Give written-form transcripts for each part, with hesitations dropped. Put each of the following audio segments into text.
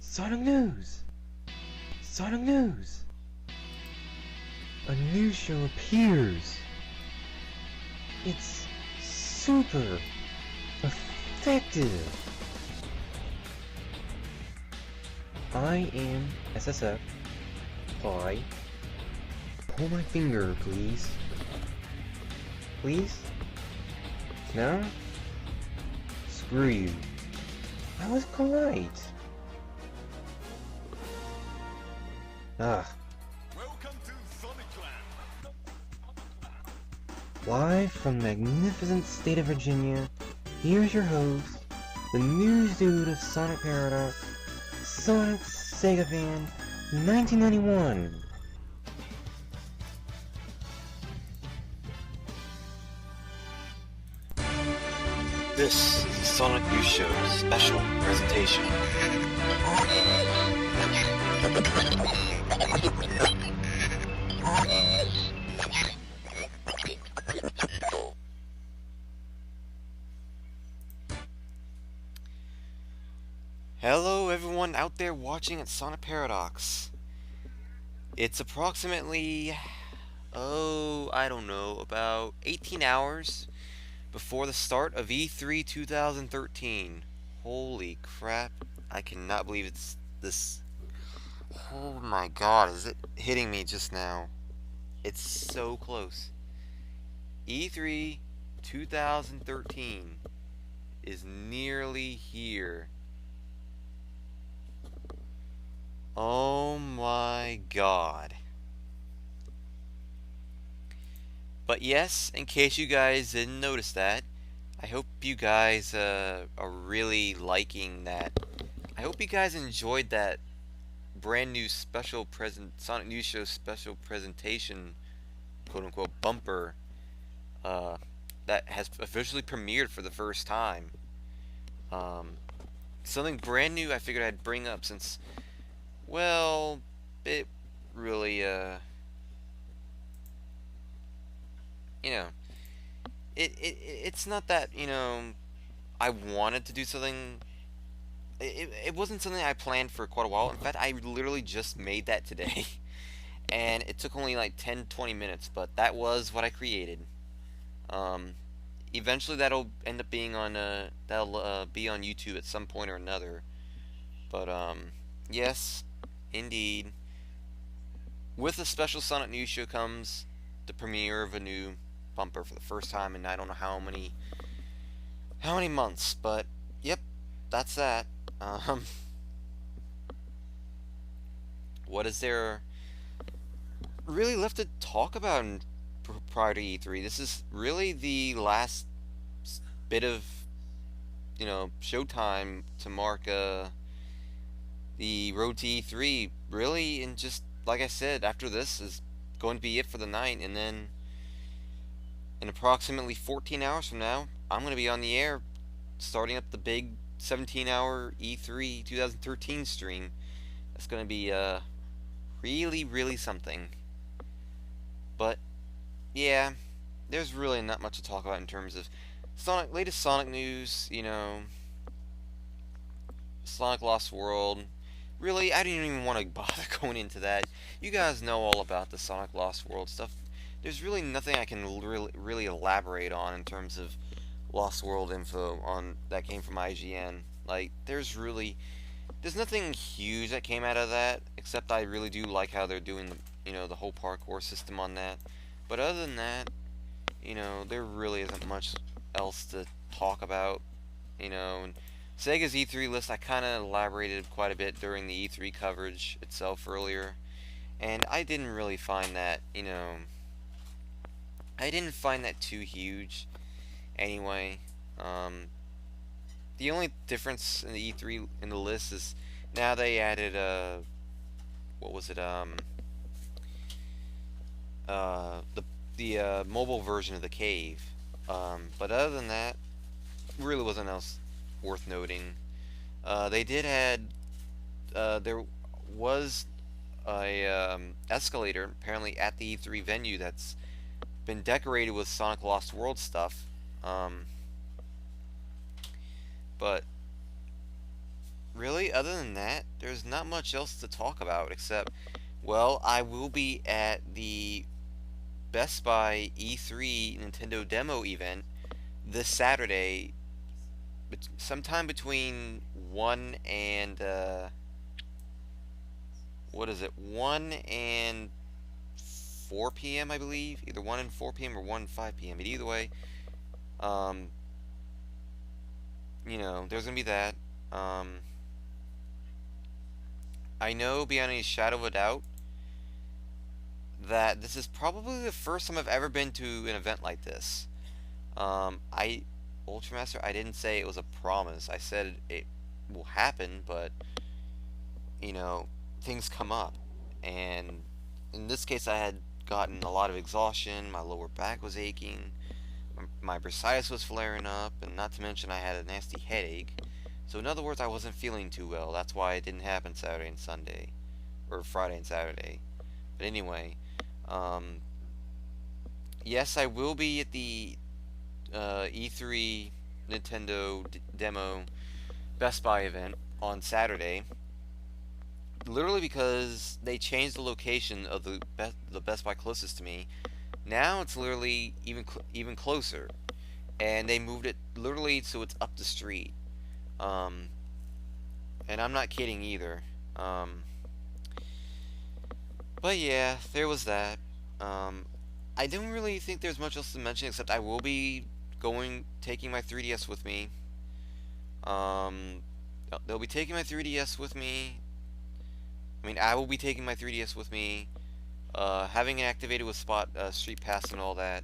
Sonic News! Sonic News! A new show appears! It's super effective! I am SSF. Hi. Pull my finger, please. Please? No? Screw you. I was polite. Ugh. Welcome to Sonicland. Live from the magnificent state of Virginia, here's your host, the news dude of Sonic Paradox, Sonic Sega fan, 1991. This is the Sonic News Show special presentation. Hello everyone out there watching at Sonic Paradox. It's approximately, I don't know, about 18 hours before the start of E3 2013. Holy crap, I cannot believe it's this. Oh my god, is it hitting me just now? It's so close. E3 2013 is nearly here. Oh my god. But yes, in case you guys didn't notice that, I hope you guys are really liking that. I hope you guys enjoyed that brand new special Sonic News Show special presentation, quote unquote, bumper that has officially premiered for the first time. Something brand new I figured I'd bring up since, well, it really it's not that, I wanted to do something. It wasn't something I planned for quite a while. In fact, I literally just made that today. And it took only like 10-20 minutes, but that was what I created. Eventually that'll end up being on that'll be on YouTube at some point or another. But yes, indeed. With the special Sonic News Show comes the premiere of a new bumper for the first time in I don't know how many months, but yep, that's that. What is there really left to talk about prior to E3? This is really the last bit of showtime to mark the road to E3, really, and just like I said, after this is going to be it for the night, and then in approximately 14 hours from now, I'm going to be on the air starting up the big 17-hour E3 2013 stream. That's going to be really, really something. But yeah, there's really not much to talk about in terms of latest Sonic news. Sonic Lost World. Really, I didn't even want to bother going into that. You guys know all about the Sonic Lost World stuff. There's really nothing I can really elaborate on in terms of Lost World info on that came from IGN. Like, there's nothing huge that came out of that, except I really do like how they're doing the whole parkour system on that. But other than that, there really isn't much else to talk about. And Sega's E3 list, I kind of elaborated quite a bit during the E3 coverage itself earlier, and I didn't really find that, I didn't find that too huge. Anyway, the only difference in the E3 in the list is now they added what was it? The mobile version of the cave. But other than that, really wasn't else worth noting. They did add there was a escalator apparently at the E3 venue that's been decorated with Sonic Lost World stuff. But really, other than that, there's not much else to talk about except, well, I will be at the Best Buy E3 Nintendo demo event this Saturday, sometime between 1 and, what is it, 1 and 4 p.m., I believe? Either 1 and 4 p.m. or 1 and 5 p.m. But either way, um, there's gonna be that. Um, I know beyond any shadow of a doubt that this is probably the first time I've ever been to an event like this. I Ultramaster, I didn't say it was a promise. I said it will happen, but you know, things come up. And in this case, I had gotten a lot of exhaustion, my lower back was aching, my bursitis was flaring up, and not to mention I had a nasty headache. So in other words, I wasn't feeling too well. That's why it didn't happen Saturday and Sunday, or Friday and Saturday. But anyway, um, yes, I will be at the E3 Nintendo demo Best Buy event on Saturday. Literally because they changed the location of the Best Buy closest to me. Now it's literally even closer, and they moved it literally so it's up the street. Um, and I'm not kidding either. Um, but yeah, there was that. Um, I don't really think there's much else to mention except I will be taking my 3DS with me. Um, they'll be taking my 3DS with me. I mean, I will be taking my 3DS with me, having it activated with Street Pass and all that,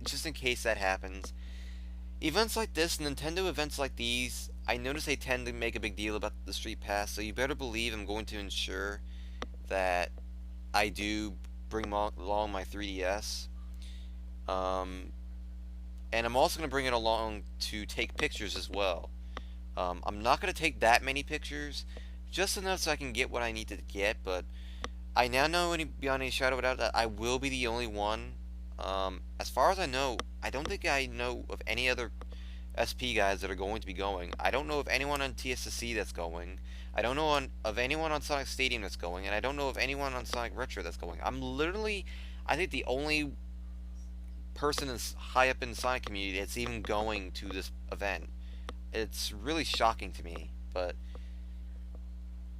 just in case that happens. Events like this, Nintendo events like these, I notice they tend to make a big deal about the Street Pass, so you better believe I'm going to ensure that I do bring along my 3DS. And I'm also going to bring it along to take pictures as well. I'm not going to take that many pictures, just enough so I can get what I need to get, but I now know beyond any shadow of a doubt that I will be the only one. As far as I know, I don't think I know of any other SP guys that are going to be going. I don't know of anyone on TSSC that's going. I don't know of anyone on Sonic Stadium that's going, and I don't know of anyone on Sonic Retro that's going. I'm literally, I think, the only person that's high up in the Sonic community that's even going to this event. It's really shocking to me, but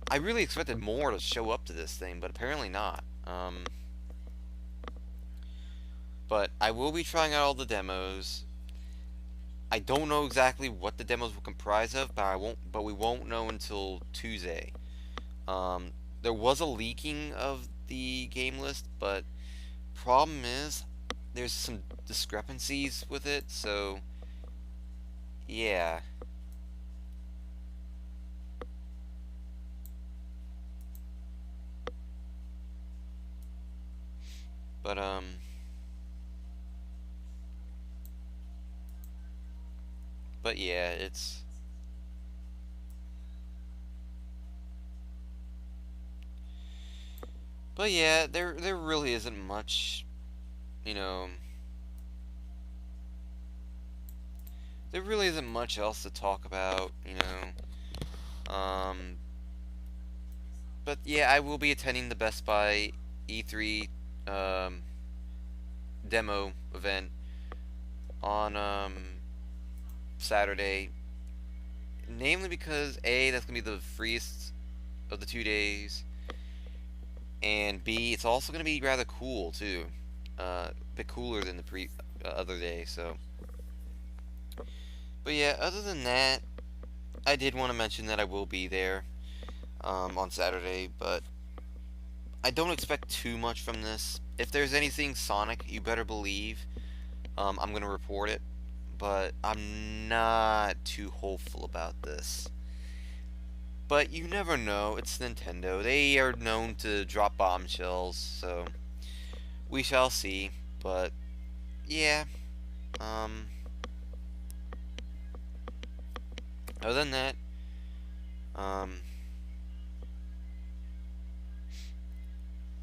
I really expected more to show up to this thing, but apparently not. But I will be trying out all the demos. I don't know exactly what the demos will comprise of, but we won't know until Tuesday. There was a leaking of the game list, but problem is there's some discrepancies with it, so yeah. But yeah, there really isn't much, you know, there really isn't much else to talk about, you know. But yeah, I will be attending the Best Buy E3 demo event on Saturday, namely because A, that's gonna be the freest of the 2 days, and B, it's also gonna be rather cool too, a bit cooler than the other day. So, but yeah, other than that, I did want to mention that I will be there on Saturday, but I don't expect too much from this. If there's anything Sonic, you better believe I'm gonna report it, but I'm not too hopeful about this. But you never know, it's Nintendo. They are known to drop bombshells, so we shall see. But yeah, other than that, um,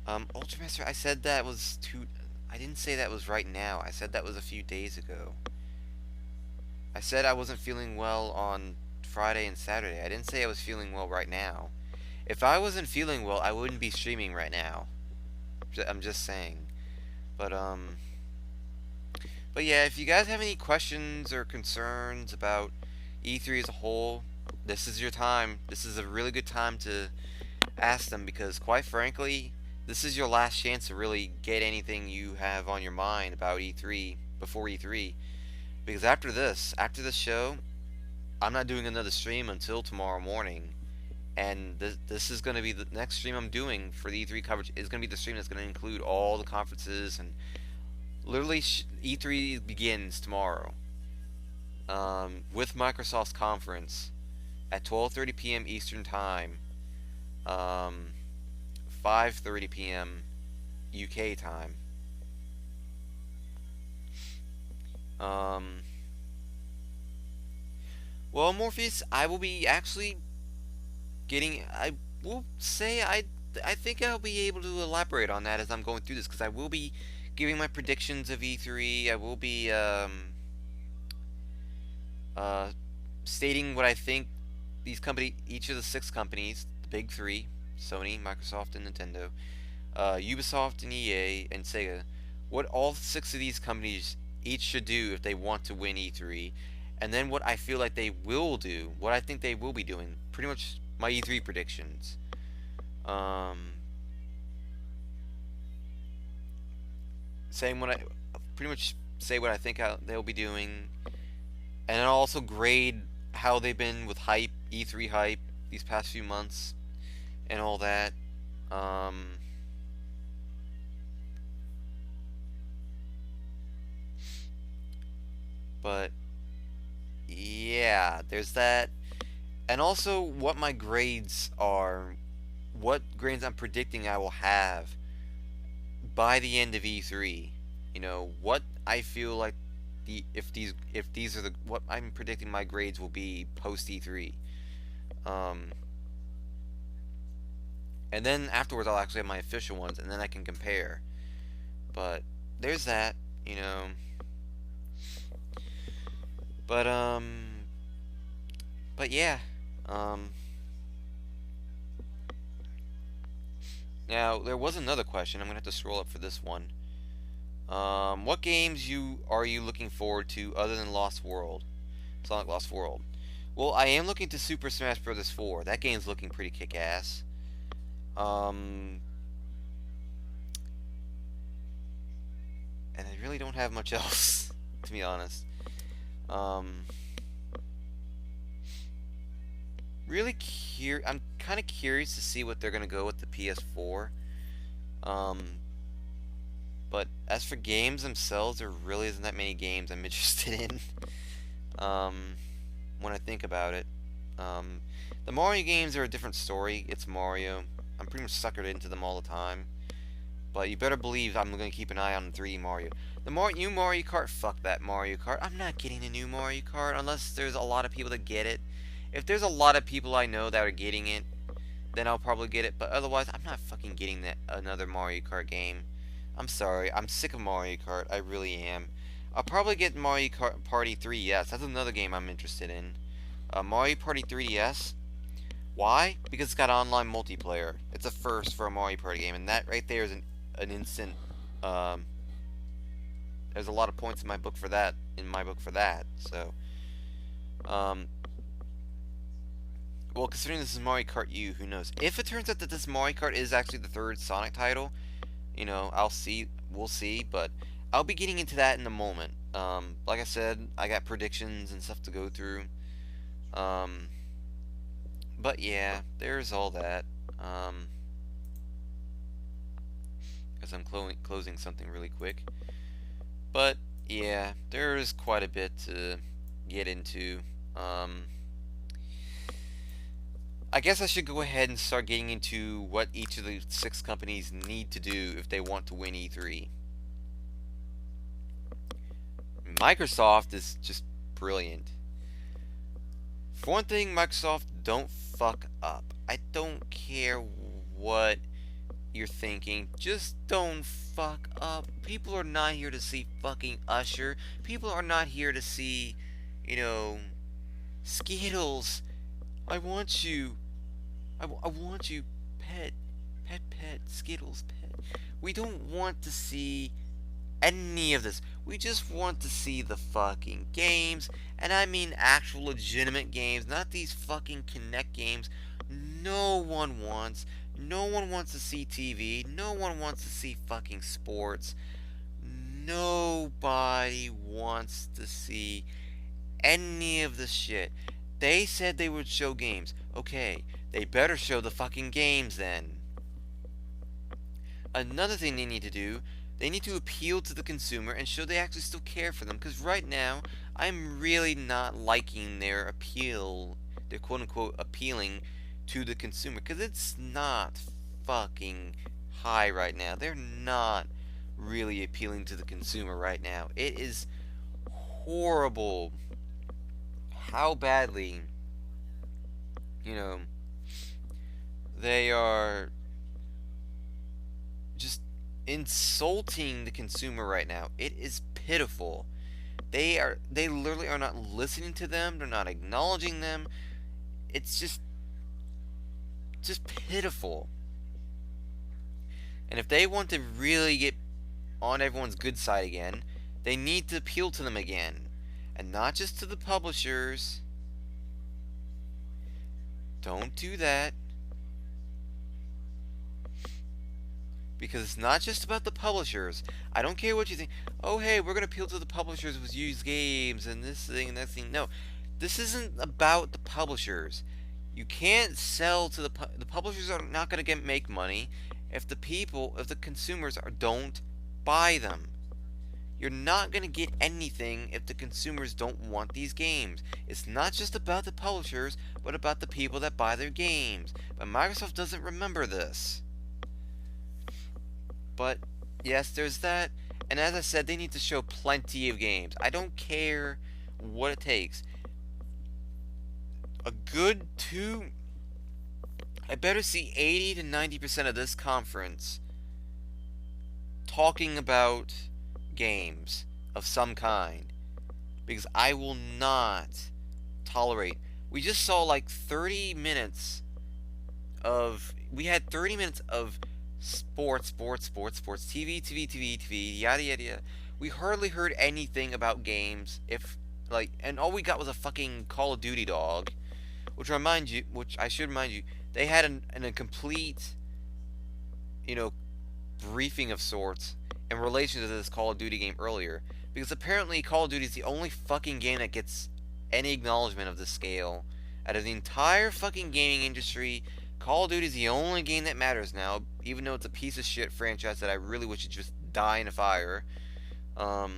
Ultramaster, I said that was I didn't say that was right now. I said that was a few days ago. I said I wasn't feeling well on Friday and Saturday. I didn't say I was feeling well right now. If I wasn't feeling well, I wouldn't be streaming right now. I'm just saying. But but yeah, if you guys have any questions or concerns about E3 as a whole, this is your time. This is a really good time to ask them, because quite frankly, this is your last chance to really get anything you have on your mind about E3 before E3. Because after this show, I'm not doing another stream until tomorrow morning. And this is going to be the next stream I'm doing for the E3 coverage. Is going to be the stream that's going to include all the conferences, and literally E3 begins tomorrow with Microsoft's conference at 12:30 p.m. Eastern Time, 5:30 p.m. UK time. Well, Morpheus, I will be actually getting. I will say I think I'll be able to elaborate on that as I'm going through this, because I will be giving my predictions of E3. I will be stating what I think each of the 6 companies, the big 3, Sony, Microsoft, and Nintendo, Ubisoft and EA and Sega, what all 6 of these companies each should do if they want to win E3, and then what I feel like they will do, what I think they will be doing, pretty much my E3 predictions. Saying what I pretty much say what I think they'll be doing, and I'll also grade how they've been with hype, E3 hype, these past few months, and all that. But yeah, there's that. And also what my grades are, what grades I'm predicting I will have by the end of E3. You know, what I feel like if these are what I'm predicting my grades will be post E3. And then afterwards I'll actually have my official ones, and then I can compare. But there's that, you know. But yeah. Now there was another question. I'm gonna have to scroll up for this one. What games are you looking forward to other than Lost World, Sonic Lost World? Well, I am looking to Super Smash Bros. 4. That game's looking pretty kick-ass. And I really don't have much else, to be honest. I'm kind of curious to see what they're gonna go with the PS4. But as for games themselves, there really isn't that many games I'm interested in. When I think about it, the Mario games are a different story. It's Mario. I'm pretty much suckered into them all the time. But you better believe I'm gonna keep an eye on the 3D Mario. The new Mario Kart, fuck that Mario Kart. I'm not getting a new Mario Kart unless there's a lot of people that get it. If there's a lot of people I know that are getting it, then I'll probably get it. But otherwise, I'm not fucking getting another Mario Kart game. I'm sorry. I'm sick of Mario Kart. I really am. I'll probably get Mario Kart Party 3DS. That's another game I'm interested in. Mario Party 3DS. Why? Because it's got online multiplayer. It's a first for a Mario Party game, and that right there is an instant. There's a lot of points in my book for that. So, well, considering this is Mario Kart U, who knows? If it turns out that this Mario Kart is actually the 3rd Sonic title, you know, we'll see, but I'll be getting into that in a moment. Like I said, I got predictions and stuff to go through. But yeah, there's all that. As I'm closing something really quick. But yeah, there's quite a bit to get into. I guess I should go ahead and start getting into what each of the 6 companies need to do if they want to win E3. Microsoft is just brilliant. For one thing, Microsoft, don't fuck up. I don't care what you're thinking. Just don't fuck up. People are not here to see fucking Usher. People are not here to see, you know, Skittles I want you. I want you, pet, pet, Skittles, pet. We don't want to see any of this. We just want to see the fucking games, and I mean actual legitimate games, not these fucking Kinect games. No one wants. No one wants to see TV. No one wants to see fucking sports. Nobody wants to see any of this shit. They said they would show games. Okay, they better show the fucking games then. Another thing they need to do, they need to appeal to the consumer and show they actually still care for them. Because right now, I'm really not liking their appeal, their quote unquote appealing to the consumer. Because it's not fucking high right now. They're not really appealing to the consumer right now. It is horrible how badly, you know, they are just insulting the consumer right now. It is pitiful. They literally are not listening to them. They're not acknowledging them. It's just pitiful. And if they want to really get on everyone's good side again, they need to appeal to them again. And not just to the publishers. Don't do that. Because it's not just about the publishers. I don't care what you think. Oh, hey, we're going to appeal to the publishers with used games and this thing and that thing. No, this isn't about the publishers. You can't sell to the publishers are not going to make money if the consumers don't buy them. You're not going to get anything if the consumers don't want these games. It's not just about the publishers, but about the people that buy their games. But Microsoft doesn't remember this. But, yes, there's that. And as I said, they need to show plenty of games. I don't care what it takes. A good I better see 80 to 90% of this conference talking about games of some kind. Because I will not tolerate. We just saw like 30 minutes of... We had 30 minutes of sports, TV, yada yada yada. We hardly heard anything about games, and all we got was a fucking Call of Duty dog, which I should remind you, they had a complete, briefing of sorts in relation to this Call of Duty game earlier, because apparently Call of Duty is the only fucking game that gets any acknowledgement of this scale out of the entire fucking gaming industry. Call of Duty is the only game that matters now, even though it's a piece of shit franchise that I really wish would just die in a fire. To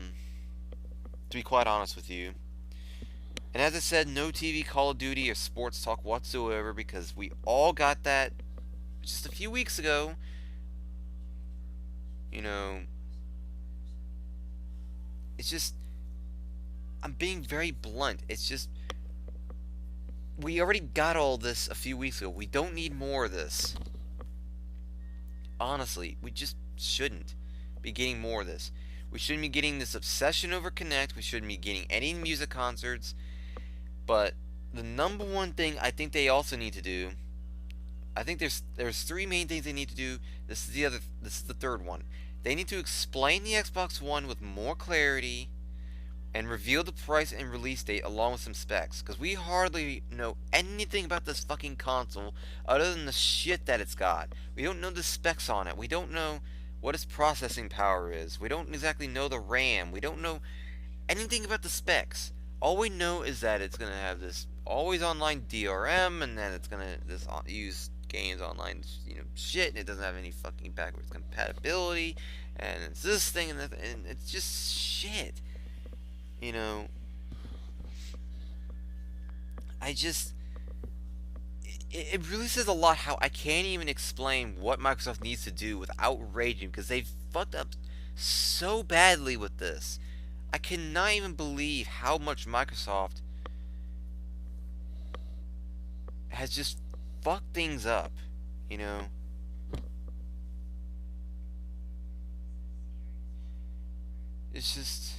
be quite honest with you. And as I said, no TV Call of Duty or sports talk whatsoever, because we all got that just a few weeks ago. It's just, I'm being very blunt. It's just, we already got all this a few weeks ago. We don't need more of this. Honestly, we just shouldn't be getting more of this. We shouldn't be getting this obsession over Kinect. We shouldn't be getting any music concerts. But the number one thing I think they also need to do, I think there's three main things they need to do. This is the third one. They need to explain the Xbox One with more clarity and reveal the price and release date along with some specs, because we hardly know anything about this fucking console other than the shit that it's got. We don't know the specs on it. We don't know what its processing power is. We don't exactly know the RAM. We don't know anything about the specs. All we know is that it's going to have this always online DRM, and that it's going to use games online, shit, and it doesn't have any fucking backwards compatibility, and it's this thing and that, and it's just shit. It really says a lot how I can't even explain what Microsoft needs to do without raging, because they've fucked up so badly with this. I cannot even believe how much Microsoft has just fucked things up, It's just...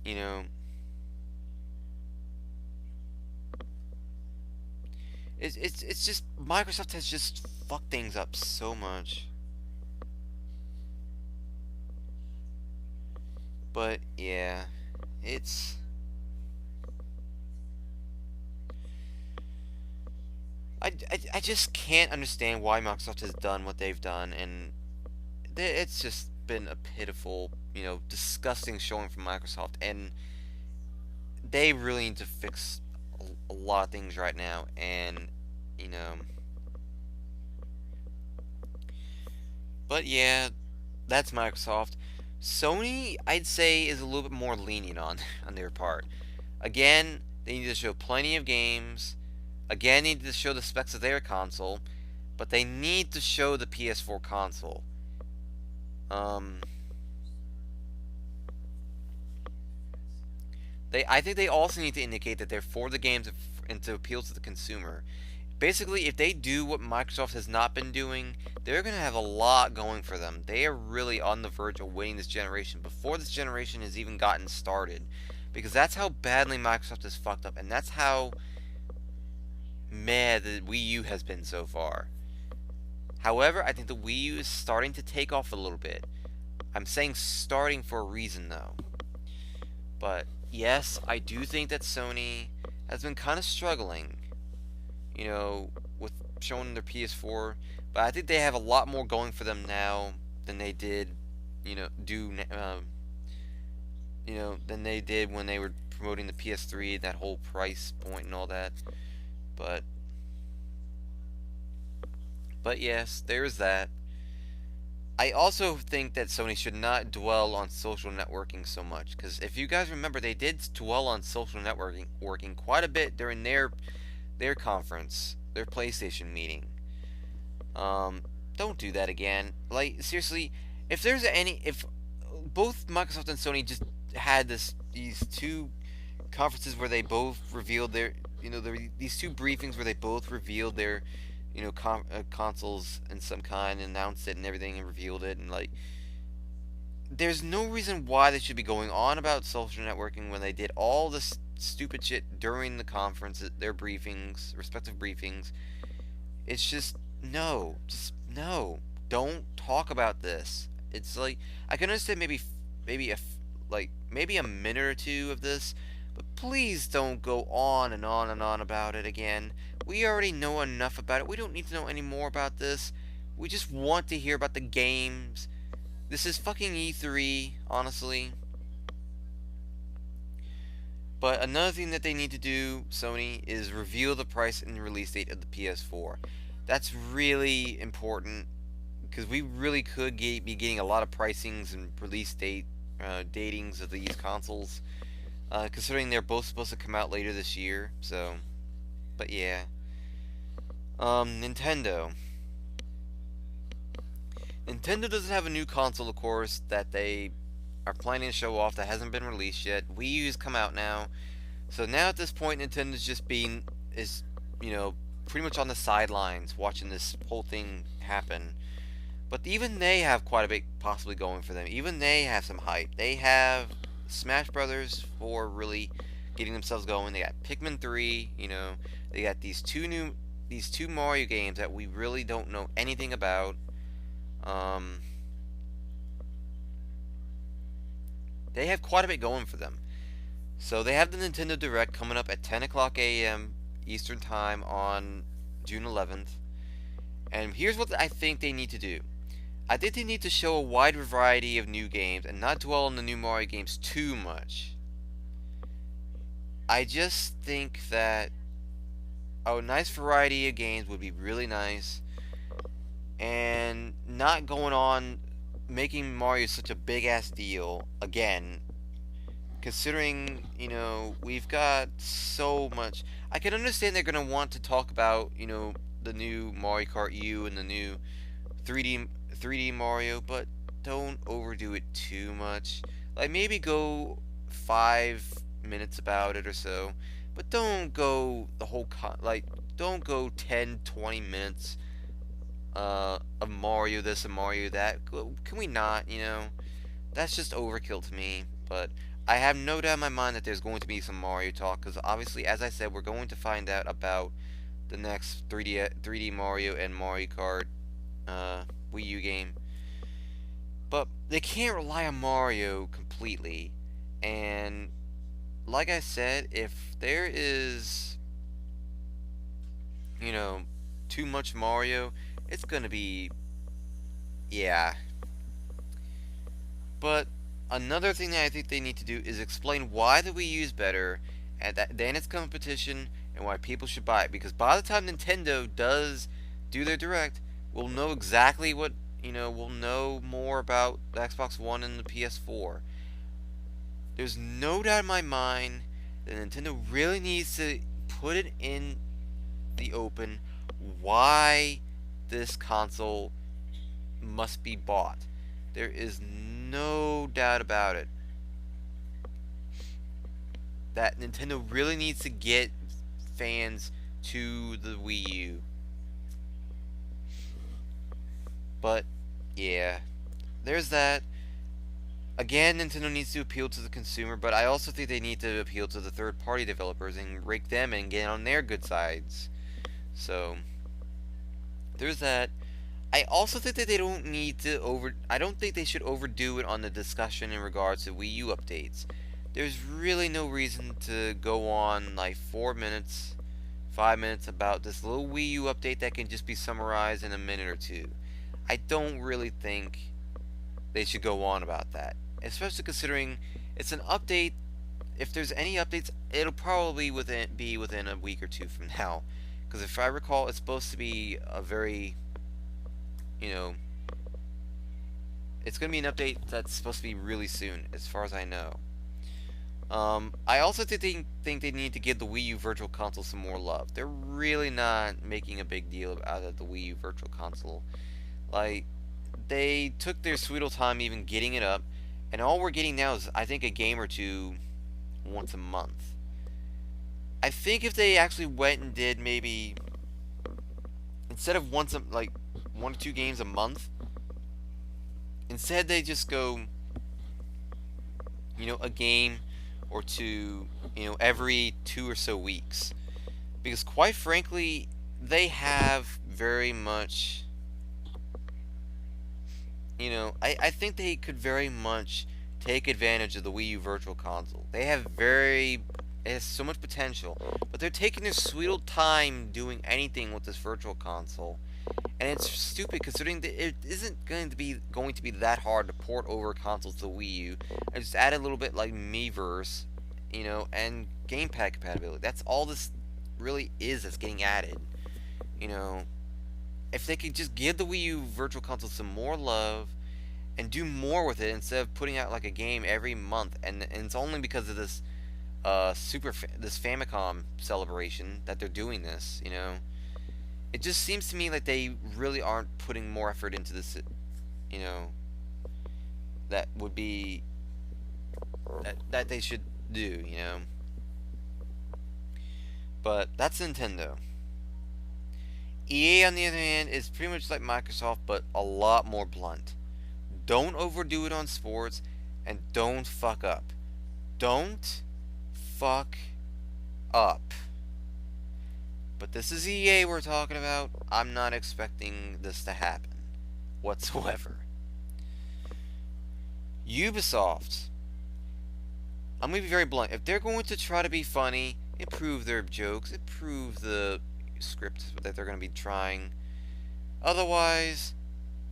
you know, it's just Microsoft has just fucked things up so much. But yeah, it's I just can't understand why Microsoft has done what they've done, and it's just been a pitiful, disgusting showing from Microsoft, and they really need to fix a lot of things right now, and you know, but yeah, that's Microsoft. Sony, I'd say, is a little bit more lenient on on their part. Again, they need to show plenty of games. Again, they need to show the specs of their console, but they need to show the PS4 console. Um, I think they also need to indicate that they're for the games and to appeal to the consumer. Basically, if they do what Microsoft has not been doing, they're going to have a lot going for them. They are really on the verge of winning this generation before this generation has even gotten started. Because that's how badly Microsoft has fucked up, and that's how mad the Wii U has been so far. However, I think the Wii U is starting to take off a little bit. I'm saying starting for a reason, though. But yes, I do think that Sony has been kind of struggling, with showing their PS4. But I think they have a lot more going for them now than they did, than they did when they were promoting the PS3, that whole price point and all that. But yes, there's that. I also think that Sony should not dwell on social networking so much, because if you guys remember, they did dwell on social networking working quite a bit during their conference, their PlayStation meeting. Don't do that again. Like, seriously, if both Microsoft and Sony just had these two conferences where they both revealed these two briefings where they both revealed their consoles in some kind, announced it and everything, and revealed it, and like, there's no reason why they should be going on about social networking when they did all this stupid shit during the conference, their briefings, respective briefings. It's just no, don't talk about this. It's like, I can understand maybe a minute or two of this, but please don't go on and on and on about it again. We already know enough about it. We don't need to know any more about this. We just want to hear about the games. This is fucking E3, honestly. But another thing that they need to do, Sony, is reveal the price and release date of the PS4. That's really important, because we really could be getting a lot of pricings and release datings of these consoles, considering they're both supposed to come out later this year. So, but yeah. Nintendo. Nintendo doesn't have a new console, of course, that they are planning to show off that hasn't been released yet. Wii U's come out now. So now at this point, Nintendo's just pretty much on the sidelines watching this whole thing happen. But even they have quite a bit possibly going for them. Even they have some hype. They have Smash Brothers for really getting themselves going. They got Pikmin 3, they got these two Mario games that we really don't know anything about. They have quite a bit going for them. So they have the Nintendo Direct coming up at 10 o'clock a.m. Eastern Time on June 11th. And here's what I think they need to do. I think they need to show a wide variety of new games and not dwell on the new Mario games too much. I just think that a nice variety of games would be really nice, and not going on making Mario such a big ass deal again, considering we've got so much. I can understand they're gonna want to talk about the new Mario Kart U and the new 3D Mario, but don't overdo it too much. Like, maybe go 5 minutes about it or so, but don't go the whole don't go 10-20 minutes of Mario this and Mario that. Can we not? That's just overkill to me. But I have no doubt in my mind that there's going to be some Mario talk, because obviously, as I said, we're going to find out about the next 3D Mario and Mario Kart uh, Wii U game. But they can't rely on Mario completely. And like I said, if there is, you know, too much Mario, it's gonna be, yeah. But another thing that I think they need to do is explain why the Wii U is better and than its competition, and why people should buy it. Because by the time Nintendo does do their direct, we'll know exactly what, we'll know more about the Xbox One and the PS4. There's no doubt in my mind that Nintendo really needs to put it in the open why this console must be bought. There is no doubt about it that Nintendo really needs to get fans to the Wii U. But yeah, there's that. Again, Nintendo needs to appeal to the consumer, but I also think they need to appeal to the third-party developers and rake them and get on their good sides. So there's that. I also think that they don't need to I don't think they should overdo it on the discussion in regards to Wii U updates. There's really no reason to go on like 4 minutes, 5 minutes about this little Wii U update that can just be summarized in a minute or two. I don't really think they should go on about that, especially considering it's an update. If there's any updates, it'll probably be within a week or two from now, because if I recall, it's supposed to be a very, it's going to be an update that's supposed to be really soon, as far as I know. I also think they need to give the Wii U Virtual Console some more love. They're really not making a big deal out of the Wii U Virtual Console. Like, they took their sweet old time even getting it up, and all we're getting now is, I think, a game or two once a month. I think if they actually went and did maybe, instead of one to two games a month, instead they just go, a game or two, every 2 or so weeks. Because quite frankly, they have very much, I think they could very much take advantage of the Wii U Virtual Console. It has so much potential, but they're taking their sweet old time doing anything with this Virtual Console. And it's stupid considering that it isn't going to be that hard to port over consoles to Wii U and just add a little bit like Miiverse, and gamepad compatibility. That's all this really is that's getting added. If they could just give the Wii U Virtual Console some more love and do more with it instead of putting out like a game every month, and it's only because of this this Famicom celebration that they're doing this. It just seems to me like they really aren't putting more effort into this. That would be that they should do. But that's Nintendo. EA, on the other hand, is pretty much like Microsoft, but a lot more blunt. Don't overdo it on sports, and don't fuck up. Don't fuck up. But this is EA we're talking about. I'm not expecting this to happen whatsoever. Ubisoft. I'm going to be very blunt. If they're going to try to be funny, improve their jokes, improve the script that they're going to be trying. Otherwise,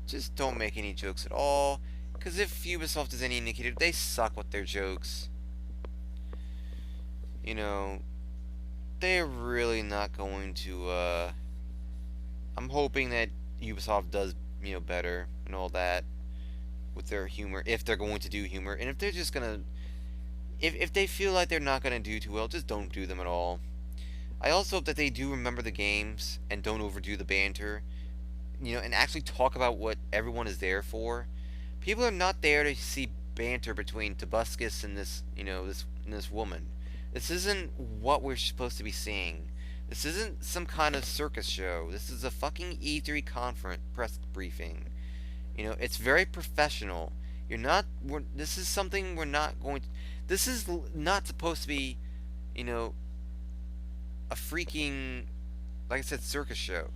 just don't make any jokes at all. Because if Ubisoft is any indicator, they suck with their jokes. They're really not going to, I'm hoping that Ubisoft does, better and all that with their humor, if they're going to do humor. And if they're just going to, if they feel like they're not going to do too well, just don't do them at all. I also hope that they do remember the games and don't overdo the banter, and actually talk about what everyone is there for. People are not there to see banter between Tobuscus and this, this woman. This isn't what we're supposed to be seeing. This isn't some kind of circus show. This is a fucking E3 conference press briefing. It's very professional. This is something we're not going to. This is not supposed to be, you know, a freaking, like I said, circus show.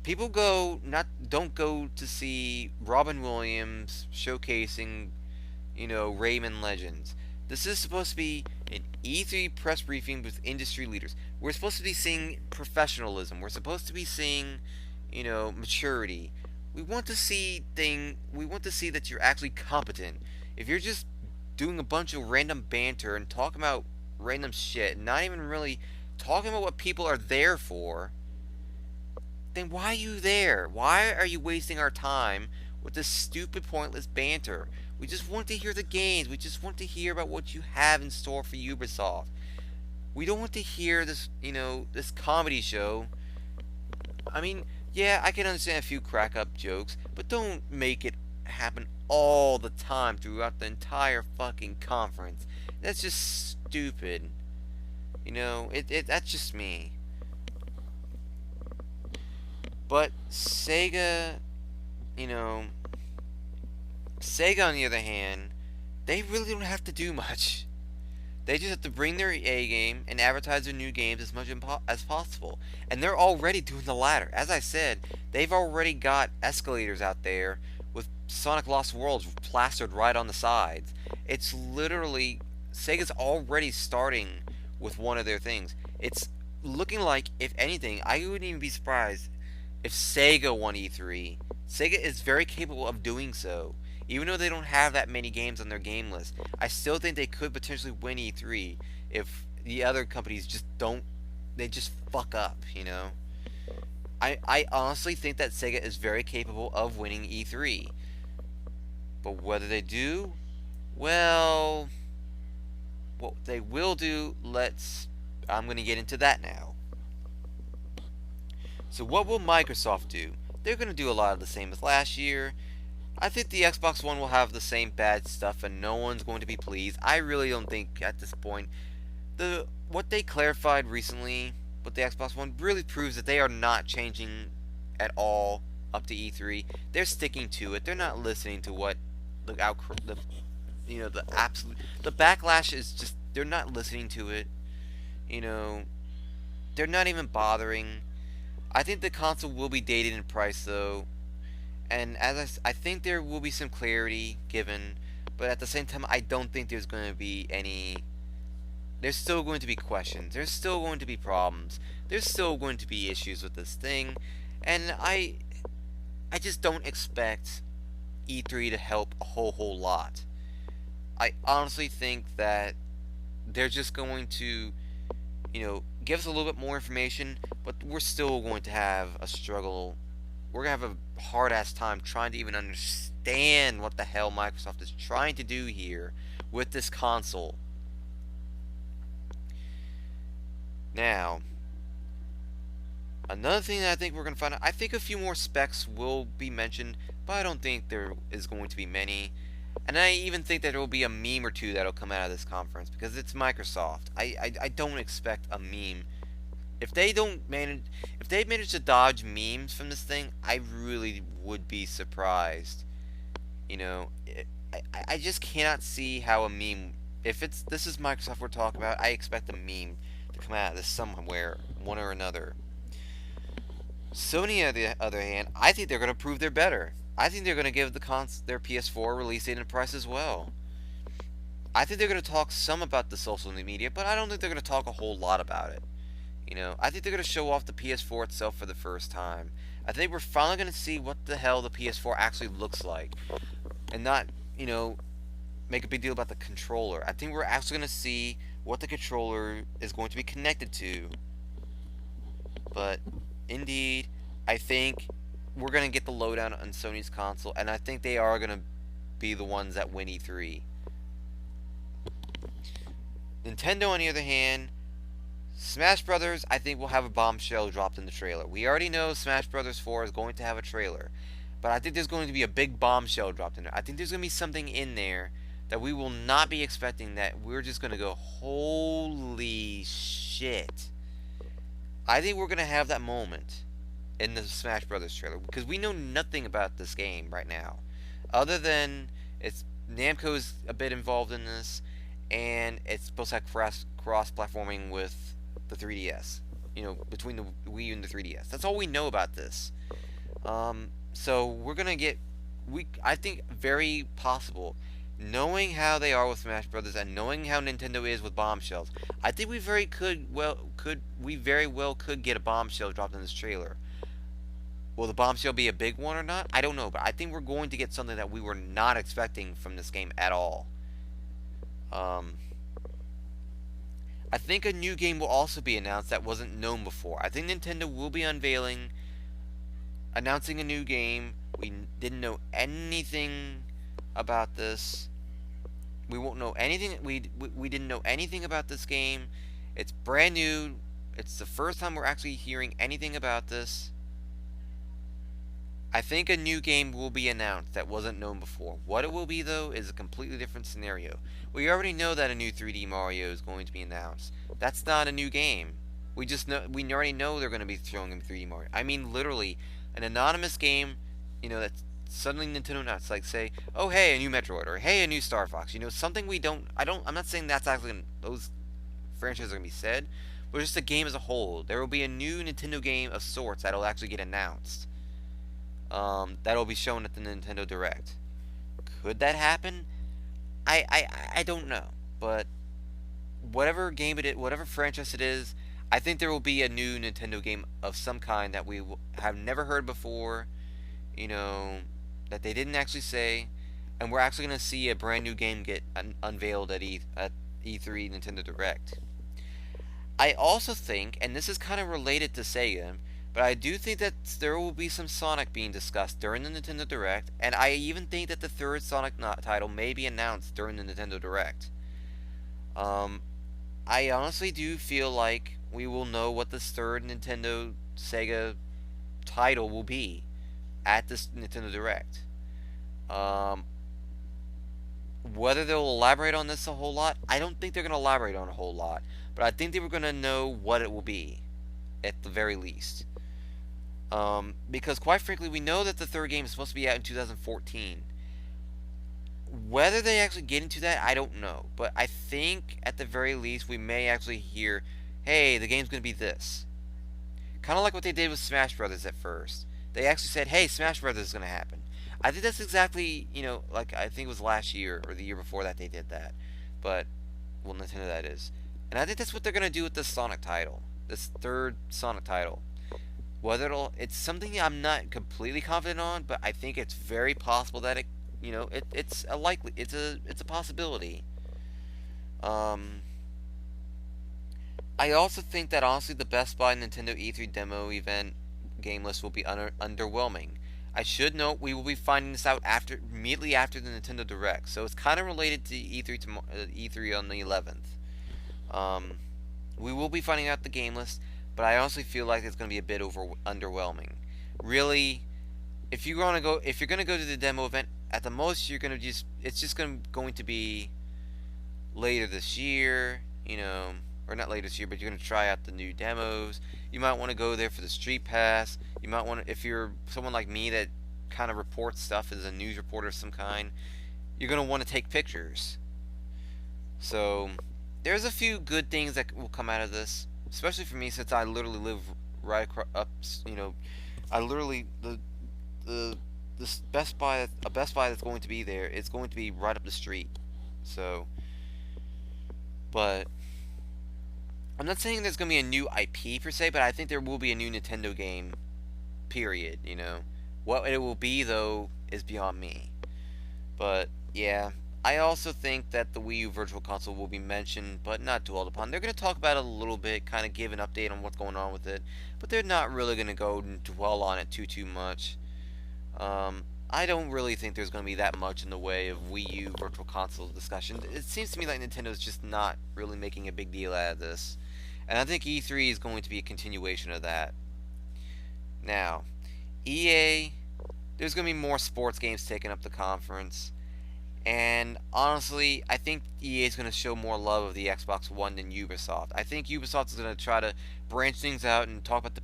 People don't go to see Robin Williams showcasing, Rayman Legends. This is supposed to be an E3 press briefing with industry leaders. We're supposed to be seeing professionalism. We're supposed to be seeing, maturity. We want to see that you're actually competent. If you're just doing a bunch of random banter and talking about random shit, and not even really talking about what people are there for, then why are you there? Why are you wasting our time with this stupid, pointless banter? We just want to hear the games. We just want to hear about what you have in store for Ubisoft. We don't want to hear this, this comedy show. I mean, yeah, I can understand a few crack up jokes, but don't make it happen all the time throughout the entire fucking conference. That's just stupid. That's just me. But Sega, Sega on the other hand, they really don't have to do much. They just have to bring their A game and advertise their new games as much as possible. And they're already doing the latter. As I said, they've already got escalators out there with Sonic Lost Worlds plastered right on the sides. It's literally, Sega's already starting with one of their things. It's looking like, if anything, I wouldn't even be surprised if Sega won E3. Sega is very capable of doing so. Even though they don't have that many games on their game list, I still think they could potentially win E3 if the other companies just don't, they just fuck up, I honestly think that Sega is very capable of winning E3. But whether they do, well, what they will do, I'm going to get into that now. So what will Microsoft do? They're going to do a lot of the same as last year. I think the Xbox One will have the same bad stuff and no one's going to be pleased. I really don't think at this point what they clarified recently with the Xbox One really proves that they are not changing at all up to E3. They're sticking to it. They're not listening to what the backlash is. Just, they're not listening to it. They're not even bothering. I think the console will be dated in price though. And I think there will be some clarity given, but at the same time, I don't think there's going to be any. There's still going to be questions. There's still going to be problems. There's still going to be issues with this thing, and I just don't expect E3 to help a whole lot. I honestly think that they're just going to, give us a little bit more information, but we're still going to have a struggle. We're going to have a hard-ass time trying to even understand what the hell Microsoft is trying to do here with this console. Now, another thing that I think we're going to find out, I think a few more specs will be mentioned, but I don't think there is going to be many. And I even think that there will be a meme or two that will come out of this conference, because it's Microsoft. I don't expect a meme. If they manage to dodge memes from this thing, I really would be surprised. I just cannot see how a meme. If this is Microsoft we're talking about, I expect a meme to come out of this somewhere, one or another. Sony, on the other hand, I think they're going to prove they're better. I think they're going to give their PS4 release date and price as well. I think they're going to talk some about the social media, but I don't think they're going to talk a whole lot about it. I think they're going to show off the PS4 itself for the first time. I think we're finally going to see what the hell the PS4 actually looks like. And not, make a big deal about the controller. I think we're actually going to see what the controller is going to be connected to. But, indeed, I think we're going to get the lowdown on Sony's console. And I think they are going to be the ones that win E3. Nintendo, on the other hand, Smash Brothers, I think will have a bombshell dropped in the trailer. We already know Smash Brothers 4 is going to have a trailer, but I think there's going to be a big bombshell dropped in there. I think there's going to be something in there that we will not be expecting, that we're just going to go, holy shit. I think we're going to have that moment in the Smash Brothers trailer, because we know nothing about this game right now, other than It's Namco's a bit involved in this, and it's supposed to have cross-platforming with the 3DS. Between the Wii U and the 3DS. That's all we know about this. So we're gonna get, I think, very possible, knowing how they are with Smash Brothers and knowing how Nintendo is with bombshells. I think we very well could get a bombshell dropped in this trailer. Will the bombshell be a big one or not? I don't know, but I think we're going to get something that we were not expecting from this game at all. I think a new game will also be announced that wasn't known before. I think Nintendo will be announcing a new game. We didn't know anything about this. We won't know anything. We didn't know anything about this game. It's brand new. It's the first time we're actually hearing anything about this. I think a new game will be announced that wasn't known before. What it will be, though, is a completely different scenario. We already know that a new 3D Mario is going to be announced. That's not a new game. We already know they're going to be throwing in 3D Mario. I mean, literally, an anonymous game, that suddenly Nintendo announced, like, say, oh, hey, a new Metroid, or hey, a new Star Fox. Something I'm not saying that's actually those franchises are going to be said, but just the game as a whole. There will be a new Nintendo game of sorts that'll actually get announced. That'll be shown at the Nintendo Direct. Could that happen? I don't know, but whatever game it is, whatever franchise it is, I think there will be a new Nintendo game of some kind that we have never heard before, that they didn't actually say, and we're actually going to see a brand new game get unveiled at E3 Nintendo Direct. I also think, and this is kind of related to Sega, but I do think that there will be some Sonic being discussed during the Nintendo Direct, and I even think that the third Sonic title may be announced during the Nintendo Direct. I honestly do feel like we will know what this third Nintendo Sega title will be at this Nintendo Direct. Whether they'll elaborate on this a whole lot, I don't think they're going to elaborate on a whole lot, but I think they were going to know what it will be, at the very least. Because quite frankly, we know that the third game is supposed to be out in 2014. Whether they actually get into that, I don't know. But I think, at the very least, we may actually hear, hey, the game's going to be this. Kind of like what they did with Smash Brothers at first. They actually said, hey, Smash Brothers is going to happen. I think that's exactly, like I think it was last year or the year before that they did that. But, well, Nintendo that is. And I think that's what they're going to do with this Sonic title. This third Sonic title. Whether it's something I'm not completely confident on, but I think it's very possible that it's a possibility. I also think that honestly the Best Buy Nintendo E3 demo event game list will be underwhelming. I should note we will be finding this out immediately after the Nintendo Direct, so it's kind of related to E3 on the 11th. We will be finding out the game list, but I honestly feel like it's going to be a bit underwhelming. Really, if you're going to go to the demo event, at the most it's just going to be later this year, or not later this year, but you're going to try out the new demos. You might want to go there for the Street Pass. You might want to, if you're someone like me that kind of reports stuff as a news reporter of some kind, you're going to want to take pictures. So there's a few good things that will come out of this, especially for me since I literally live right up. I literally this Best Buy that's going to be there is going to be right up the street. So, but I'm not saying there's going to be a new IP per se, but I think there will be a new Nintendo game. Period. What it will be though is beyond me. But yeah. I also think that the Wii U Virtual Console will be mentioned, but not dwelled upon. They're going to talk about it a little bit, kind of give an update on what's going on with it, but they're not really going to go and dwell on it too much. I don't really think there's going to be that much in the way of Wii U Virtual Console discussion. It seems to me like Nintendo's just not really making a big deal out of this, and I think E3 is going to be a continuation of that. Now, EA, there's going to be more sports games taking up the conference. And honestly, I think EA is going to show more love of the Xbox One than Ubisoft. I think Ubisoft is going to try to branch things out and talk about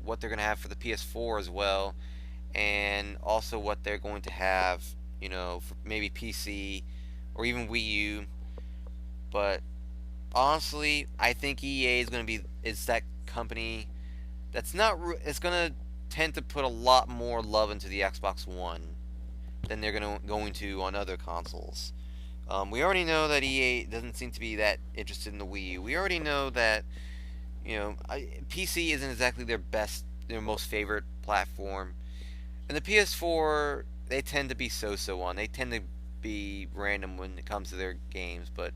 what they're going to have for the PS4 as well, and also what they're going to have for maybe PC or even Wii U. But honestly, I think EA is that company that's not. It's gonna tend to put a lot more love into the Xbox One than they're going to on other consoles. We already know that EA doesn't seem to be that interested in the Wii U. We already know that PC isn't exactly their most favorite platform, and the PS4 they tend to be so-so on. They tend to be random when it comes to their games, but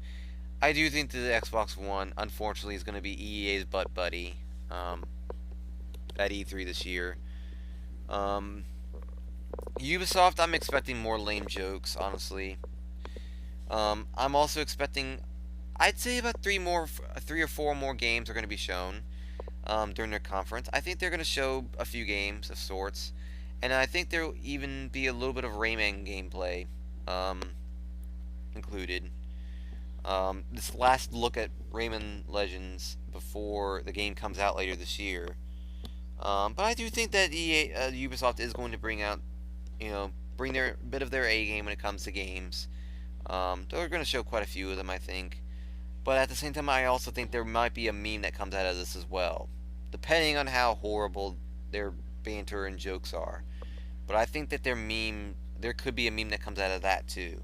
I do think that the Xbox One, unfortunately, is going to be EA's butt buddy um, at E3 this year. Um, Ubisoft, I'm expecting more lame jokes, honestly. I'm also expecting, I'd say about three or four more games are going to be shown during their conference. I think they're going to show a few games of sorts, and I think there'll even be a little bit of Rayman gameplay um, included. This last look at Rayman Legends before the game comes out later this year. But I do think that Ubisoft is going to bring their bit of their A game when it comes to games. They're going to show quite a few of them, I think. But at the same time, I also think there might be a meme that comes out of this as well, depending on how horrible their banter and jokes are. But I think that there could be a meme that comes out of that too.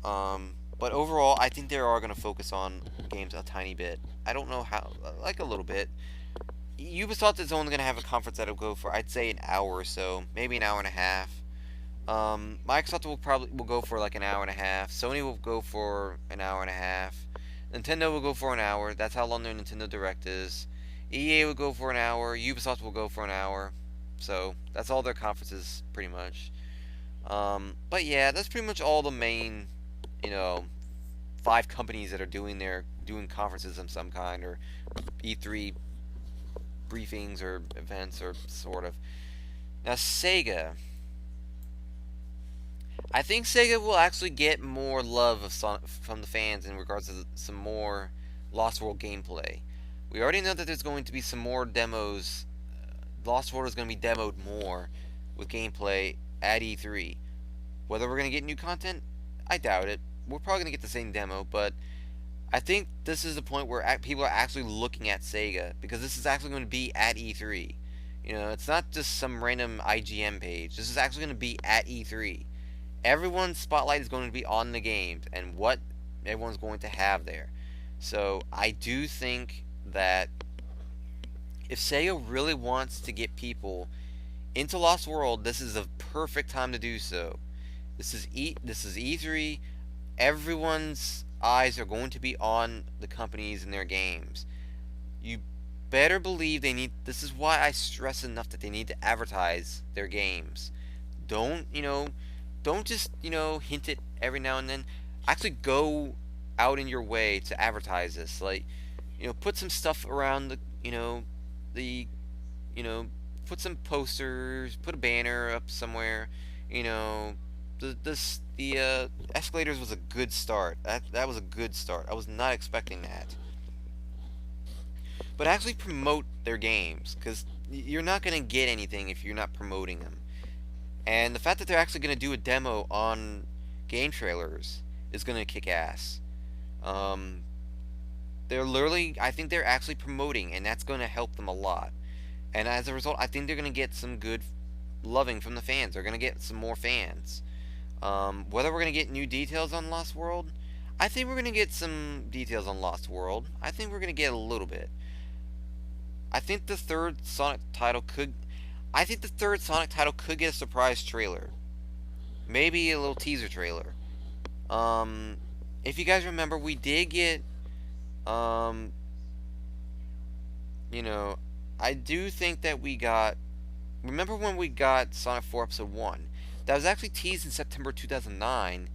But overall, I think they are going to focus on games a tiny bit. I don't know how, like a little bit. Ubisoft is only going to have a conference that'll go for, I'd say, an hour or so, maybe an hour and a half. Microsoft will go for like an hour and a half. Sony will go for an hour and a half. Nintendo will go for an hour. That's how long their Nintendo Direct is. EA will go for an hour. Ubisoft will go for an hour. So that's all their conferences, pretty much. But yeah, that's pretty much all the main, 5 companies that are doing conferences of some kind, or E3 briefings or events, or sort of. Now Sega. I think Sega will actually get more love from the fans in regards to some more Lost World gameplay. We already know that there's going to be some more demos. Lost World is going to be demoed more with gameplay at E3. Whether we're going to get new content, I doubt it. We're probably going to get the same demo, but I think this is the point where people are actually looking at Sega, because this is actually going to be at E3. It's not just some random IGN page. This is actually going to be at E3. Everyone's spotlight is going to be on the games and what everyone's going to have there. So I do think that if Sega really wants to get people into Lost World, this is a perfect time to do so. This is E3. Everyone's eyes are going to be on the companies and their games. You better believe this is why I stress enough that they need to advertise their games. Don't just, hint it every now and then. Actually go out in your way to advertise this. Like, put some stuff around the, put some posters, put a banner up somewhere. The escalators was a good start. That was a good start. I was not expecting that. But actually promote their games, because you're not going to get anything if you're not promoting them. And the fact that they're actually going to do a demo on game trailers is going to kick ass. I think they're actually promoting, and that's going to help them a lot. And as a result, I think they're going to get some good loving from the fans. They're going to get some more fans. Whether we're going to get new details on Lost World, I think we're going to get some details on Lost World. I think we're going to get a little bit. I think the third Sonic title could get a surprise trailer. Maybe a little teaser trailer. If you guys remember, we did get, I do think that we got, remember when we got Sonic 4 Episode 1? That was actually teased in September 2009,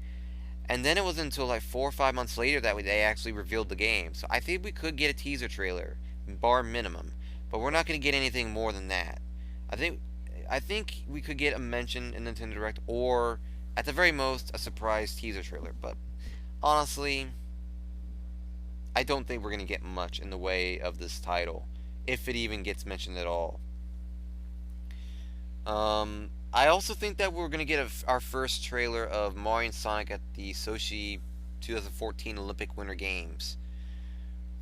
and then it wasn't until like 4 or 5 months later that they actually revealed the game. So I think we could get a teaser trailer, bar minimum, but we're not going to get anything more than that. I think we could get a mention in Nintendo Direct, or at the very most a surprise teaser trailer. But honestly, I don't think we're going to get much in the way of this title, if it even gets mentioned at all. I also think that we're gonna get our first trailer of Mario and Sonic at the Sochi 2014 Olympic Winter Games.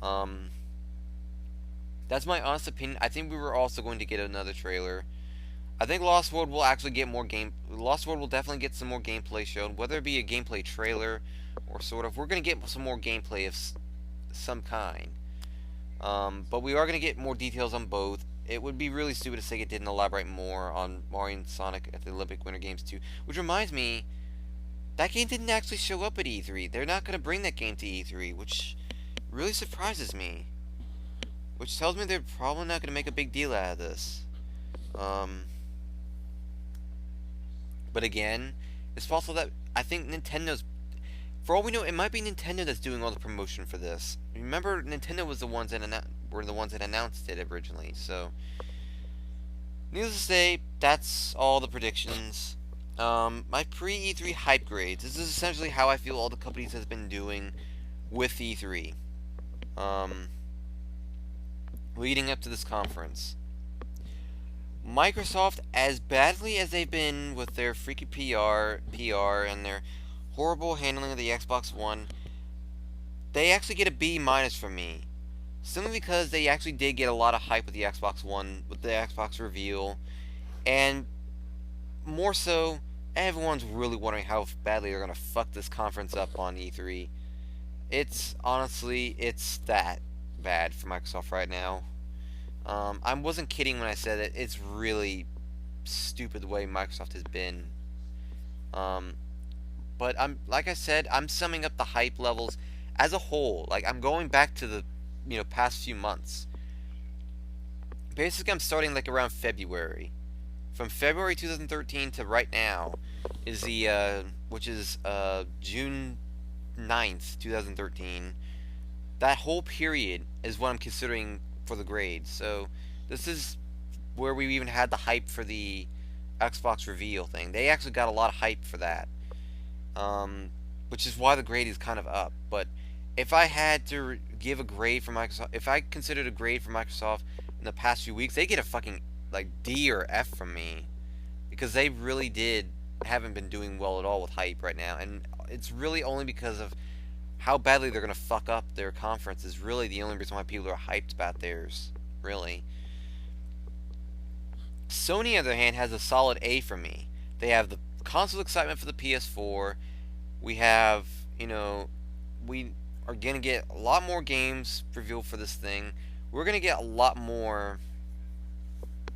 Um, that's my honest opinion. I think we were also going to get another trailer. I think Lost World will actually get more game. Lost World will definitely get some more gameplay shown, whether it be a gameplay trailer or sort of. We're gonna get some more gameplay of some kind. But we are gonna get more details on both. It would be really stupid if Sega didn't elaborate more on Mario and Sonic at the Olympic Winter Games too. Which reminds me, that game didn't actually show up at E3. They're not gonna bring that game to E3, which really surprises me. Which tells me they're probably not gonna make a big deal out of this. Um, but again, it's possible that I think Nintendo's, for all we know, it might be Nintendo that's doing all the promotion for this. Remember, Nintendo was the ones that were the ones that announced it originally. So, needless to say, that's all the predictions. My pre-E3 hype grades. This is essentially how I feel all the companies has been doing with E3. Leading up to this conference. Microsoft, as badly as they've been with their freaky PR and their horrible handling of the Xbox One, they actually get a B minus from me. Simply because they actually did get a lot of hype with the Xbox One, with the Xbox reveal, and more so, everyone's really wondering how badly they're gonna fuck this conference up on E3. It's that bad for Microsoft right now. I wasn't kidding when I said it. It's really stupid the way Microsoft has been. But like I said, I'm summing up the hype levels as a whole. Like, I'm going back to the past few months. Basically, I'm starting like around February. From February 2013 to right now is which is June 9th, 2013. That whole period is what I'm considering for the grades. So this is where we even had the hype for the Xbox reveal thing. They actually got a lot of hype for that, which is why the grade is kind of up. But if I had to give a grade for Microsoft, if I considered a grade for Microsoft in the past few weeks, they get a fucking like D or F from me, because they really haven't been doing well at all with hype right now, and it's really only because of how badly they're gonna fuck up their conference is really the only reason why people are hyped about theirs, really. Sony, on the other hand, has a solid A for me. They have the console excitement for the PS4. We have, we are gonna get a lot more games revealed for this thing. We're gonna get a lot more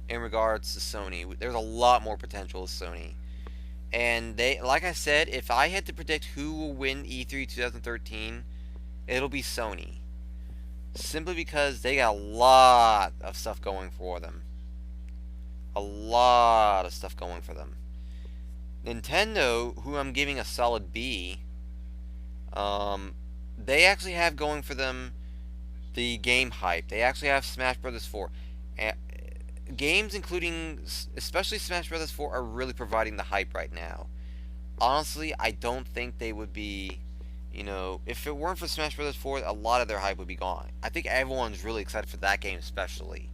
in regards to Sony. There's a lot more potential with Sony. And they, like I said, if I had to predict who will win E3 2013, it'll be Sony. Simply because they got a lot of stuff going for them. A lot of stuff going for them. Nintendo, who I'm giving a solid B, they actually have going for them the game hype. They actually have Smash Bros. 4. Games including, especially Smash Bros. 4, are really providing the hype right now. Honestly, I don't think they would be, if it weren't for Smash Bros. 4, a lot of their hype would be gone. I think everyone's really excited for that game especially.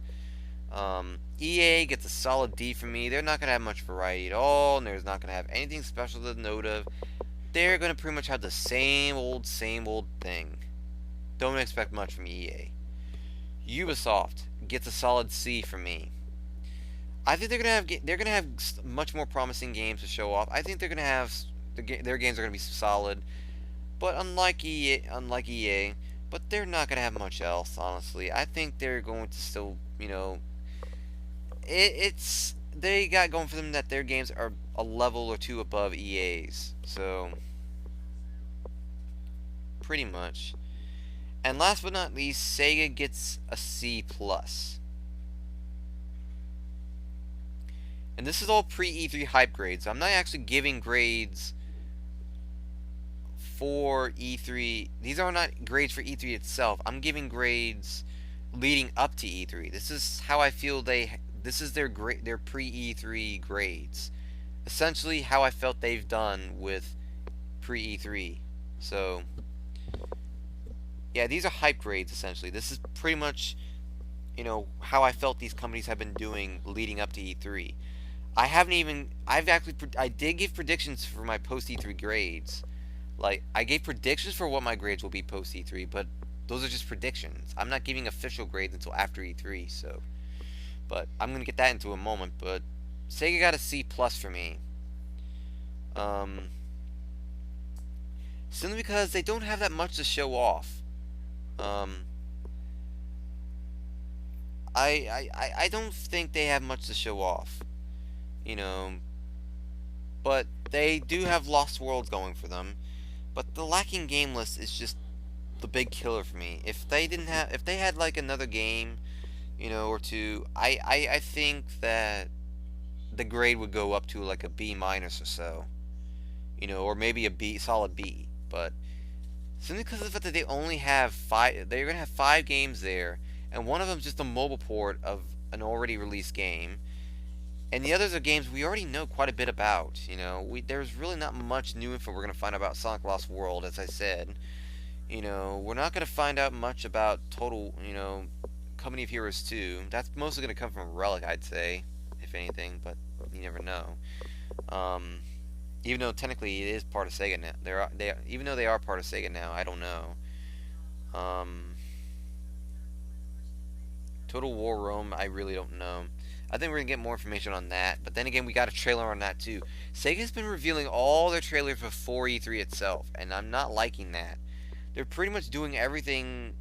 EA gets a solid D from me. They're not going to have much variety at all, and they're not going to have anything special to note of. They're going to pretty much have the same old thing. Don't expect much from EA. Ubisoft gets a solid C from me. I think they're gonna have much more promising games to show off. I think they're gonna have their games are gonna be solid, but unlike EA, but they're not gonna have much else. Honestly, I think they're going to still, it's they got going for them that their games are a level or two above EA's. So pretty much. And last but not least, Sega gets a C plus. And this is all pre-E3 hype grades. I'm not actually giving grades for E3. These are not grades for E3 itself. I'm giving grades leading up to E3. This is how I feel this is their pre-E3 grades. Essentially how I felt they've done with pre-E3. So yeah, these are hype grades essentially. This is pretty much, how I felt these companies have been doing leading up to E3. I did give predictions for my post E3 grades. Like, I gave predictions for what my grades will be post E3, but those are just predictions. I'm not giving official grades until after E3, so. But I'm gonna get that into a moment. But Sega got a C plus for me. Um, Simply because they don't have that much to show off. Um, I don't think they have much to show off. You know, but they do have Lost Worlds going for them. But the lacking game list is just the big killer for me. If they had like another game, or two, I think that the grade would go up to like a B minus or so, or maybe a B, solid B. But simply because of the fact that they only have they're gonna have 5 games there, and one of them is just a mobile port of an already released game, and the others are games we already know quite a bit about. There's really not much new info we're gonna find about Sonic Lost World, as I said. We're not gonna find out much about Total, Company of Heroes 2. That's mostly gonna come from Relic, I'd say, if anything, but you never know. Even though technically it is part of Sega now, even though they are part of Sega now, I don't know. Total War Rome, I really don't know. I think we're gonna get more information on that, but then again, we got a trailer on that too. Sega's been revealing all their trailers before E3 itself, and I'm not liking that. They're pretty much doing everything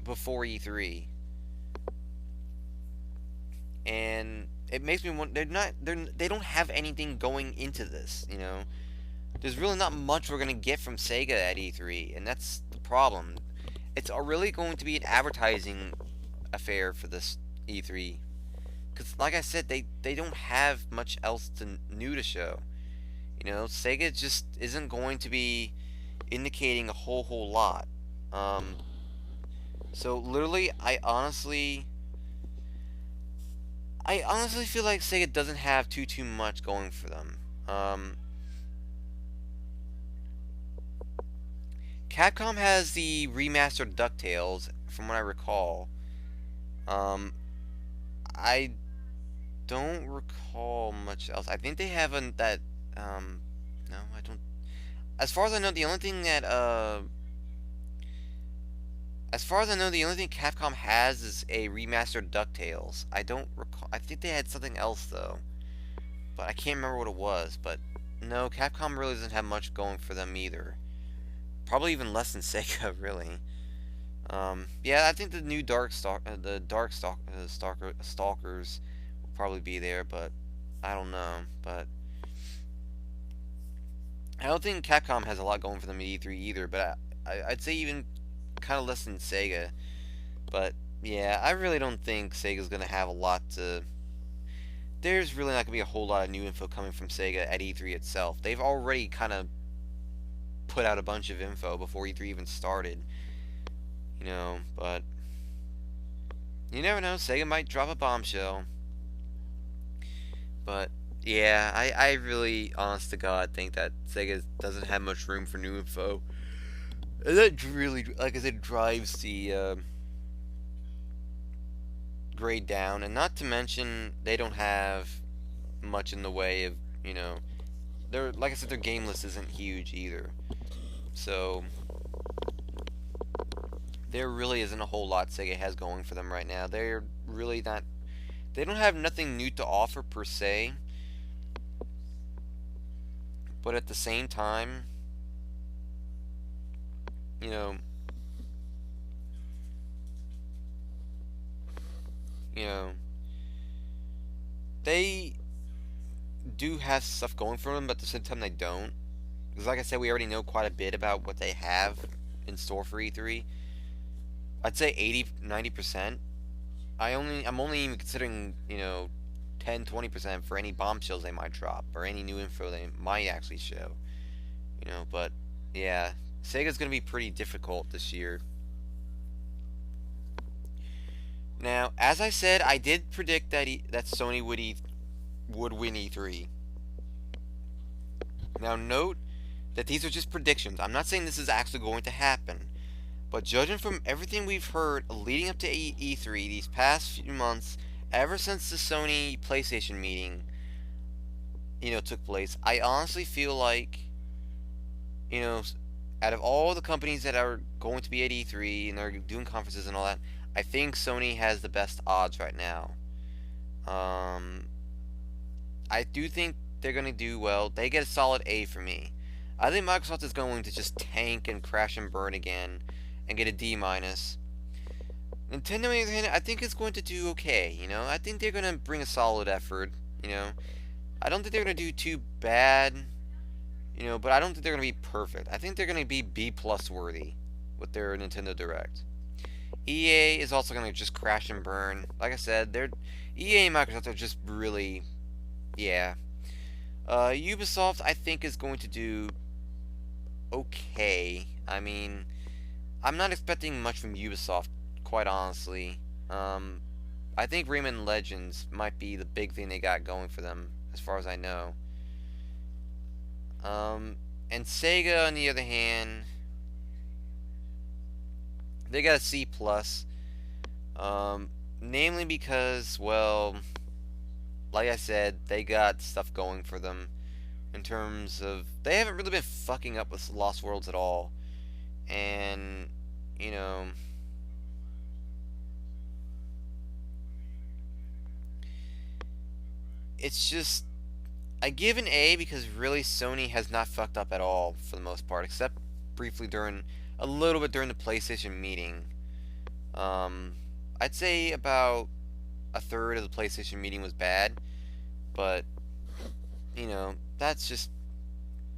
before E3, and it makes me want. They don't have anything going into this. There's really not much we're gonna get from Sega at E3, and that's the problem. It's really going to be an advertising affair for this E3, because like I said, they don't have much else new to show. Sega just isn't going to be indicating a whole lot. So literally, I honestly feel like Sega doesn't have too much going for them. Capcom has the remastered DuckTales, from what I recall. I don't recall much else. I think they have that. No, I don't. As far as I know, the only thing Capcom has is a remastered DuckTales. I don't recall. I think they had something else though, but I can't remember what it was. But no, Capcom really doesn't have much going for them either. Probably even less than Sega, really. Yeah, I think the new Stalkers will probably be there, but I don't know. But I don't think Capcom has a lot going for them at E3 either. But I'd say even kind of less than Sega. But yeah, I really don't think Sega's gonna have a lot to. There's really not gonna be a whole lot of new info coming from Sega at E3 itself. They've already kind of put out a bunch of info before E3 even started. But you never know. Sega might drop a bombshell. But yeah, I really, honest to God, think that Sega doesn't have much room for new info. And that really, like I said, drives the grade down. And not to mention, they don't have much in the way of, like I said, their game list isn't huge either. So there really isn't a whole lot Sega has going for them right now. They're really not. They don't have nothing new to offer per se. But at the same time, they do have stuff going for them, but at the same time they don't. Because like I said, we already know quite a bit about what they have in store for E3. I'd say 80-90%. I'm only even considering, 10-20% for any bombshells they might drop or any new info they might actually show. But yeah, Sega's going to be pretty difficult this year. Now, as I said, I did predict that Sony would win E3. Now, note that these are just predictions. I'm not saying this is actually going to happen. But judging from everything we've heard leading up to E3 these past few months, ever since the Sony PlayStation meeting, took place, I honestly feel like, you know, out of all the companies that are going to be at E3 and they're doing conferences and all that, I think Sony has the best odds right now. Um, I do think they're going to do well. They get a solid A for me. I think Microsoft is going to just tank and crash and burn again and get a D minus. Nintendo, on the other hand, I think is going to do okay. I think they're going to bring a solid effort. You know, I don't think they're going to do too bad. But I don't think they're going to be perfect. I think they're going to be B plus worthy with their Nintendo Direct. EA is also going to just crash and burn. Like I said, EA and Microsoft are just really, yeah. Ubisoft, I think, is going to do okay. I mean, I'm not expecting much from Ubisoft, quite honestly. I think Rayman Legends might be the big thing they got going for them, as far as I know. And Sega, on the other hand, they got a C plus. Namely because, well, like I said, they got stuff going for them in terms of they haven't really been fucking up with Lost Worlds at all, and it's just I give an A because really Sony has not fucked up at all for the most part, except briefly a little bit during the PlayStation meeting. I'd say about a third of the PlayStation meeting was bad, but that's just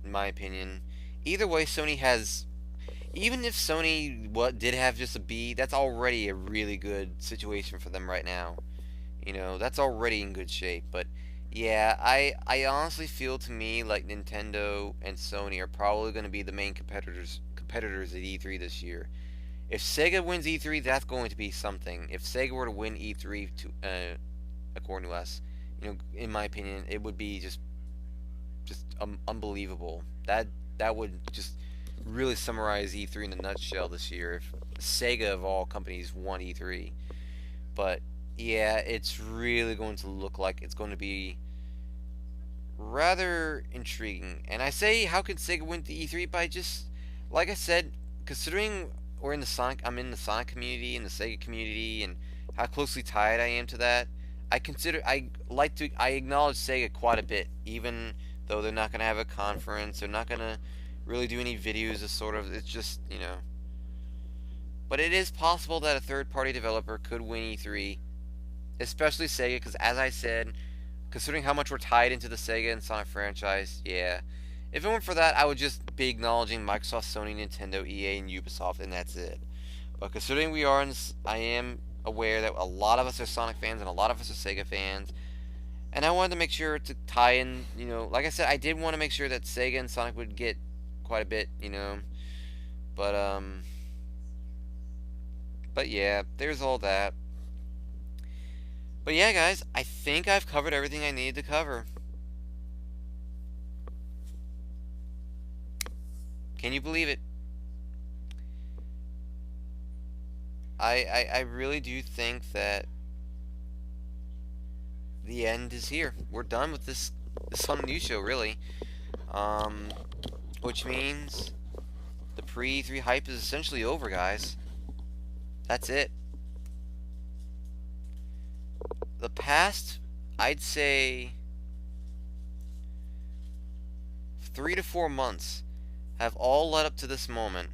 my opinion. Either way, even if Sony did have just a B, that's already a really good situation for them right now. That's already in good shape. But yeah, I honestly feel to me like Nintendo and Sony are probably going to be the main competitors at E3 this year. If Sega wins E3, that's going to be something. If Sega were to win E3, according to us, in my opinion, it would be just unbelievable. That would just really summarize E3 in a nutshell this year. If Sega of all companies won E3, but yeah, it's really going to look like it's going to be rather intriguing. And I say, how could Sega win the E3? By just, like I said, considering I'm in the Sonic community and the Sega community, and how closely tied I am to that. I acknowledge Sega quite a bit, even though they're not gonna have a conference. They're not gonna really do any videos. It's just But it is possible that a third-party developer could win E3, especially Sega, because as I said, considering how much we're tied into the Sega and Sonic franchise, yeah. If it weren't for that, I would just be acknowledging Microsoft, Sony, Nintendo, EA, and Ubisoft, and that's it. But considering I am aware that a lot of us are Sonic fans and a lot of us are Sega fans, and I wanted to make sure to tie in, like I said, I did want to make sure that Sega and Sonic would get quite a bit, but yeah, there's all that. But yeah, guys, I think I've covered everything I needed to cover. Can you believe it? I really do think that the end is here. We're done with this SonicNews Show, really. Which means the pre-E3 hype is essentially over, guys. That's it. The past, I'd say, 3 to 4 months have all led up to this moment.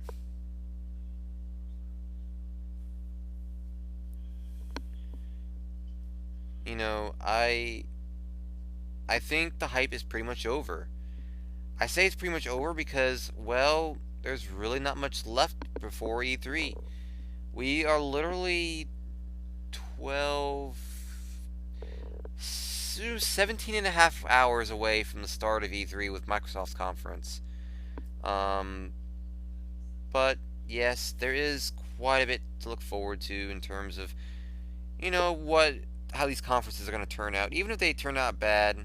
I think the hype is pretty much over. I say it's pretty much over because, well, there's really not much left before E3. We are literally 17 and a half hours away from the start of E3 with Microsoft's conference. But yes, there is quite a bit to look forward to in terms of, how these conferences are going to turn out. Even if they turn out bad,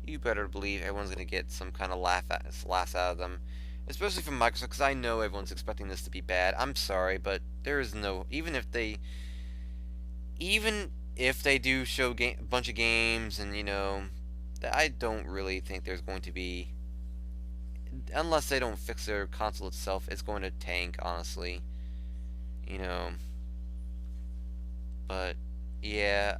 you better believe everyone's going to get some kind of laughs out of them. Especially from Microsoft, because I know everyone's expecting this to be bad. I'm sorry, but there is no... Even if they do show a bunch of games and, I don't really think there's going to be, unless they don't fix their console itself, it's going to tank, honestly. You know, but yeah,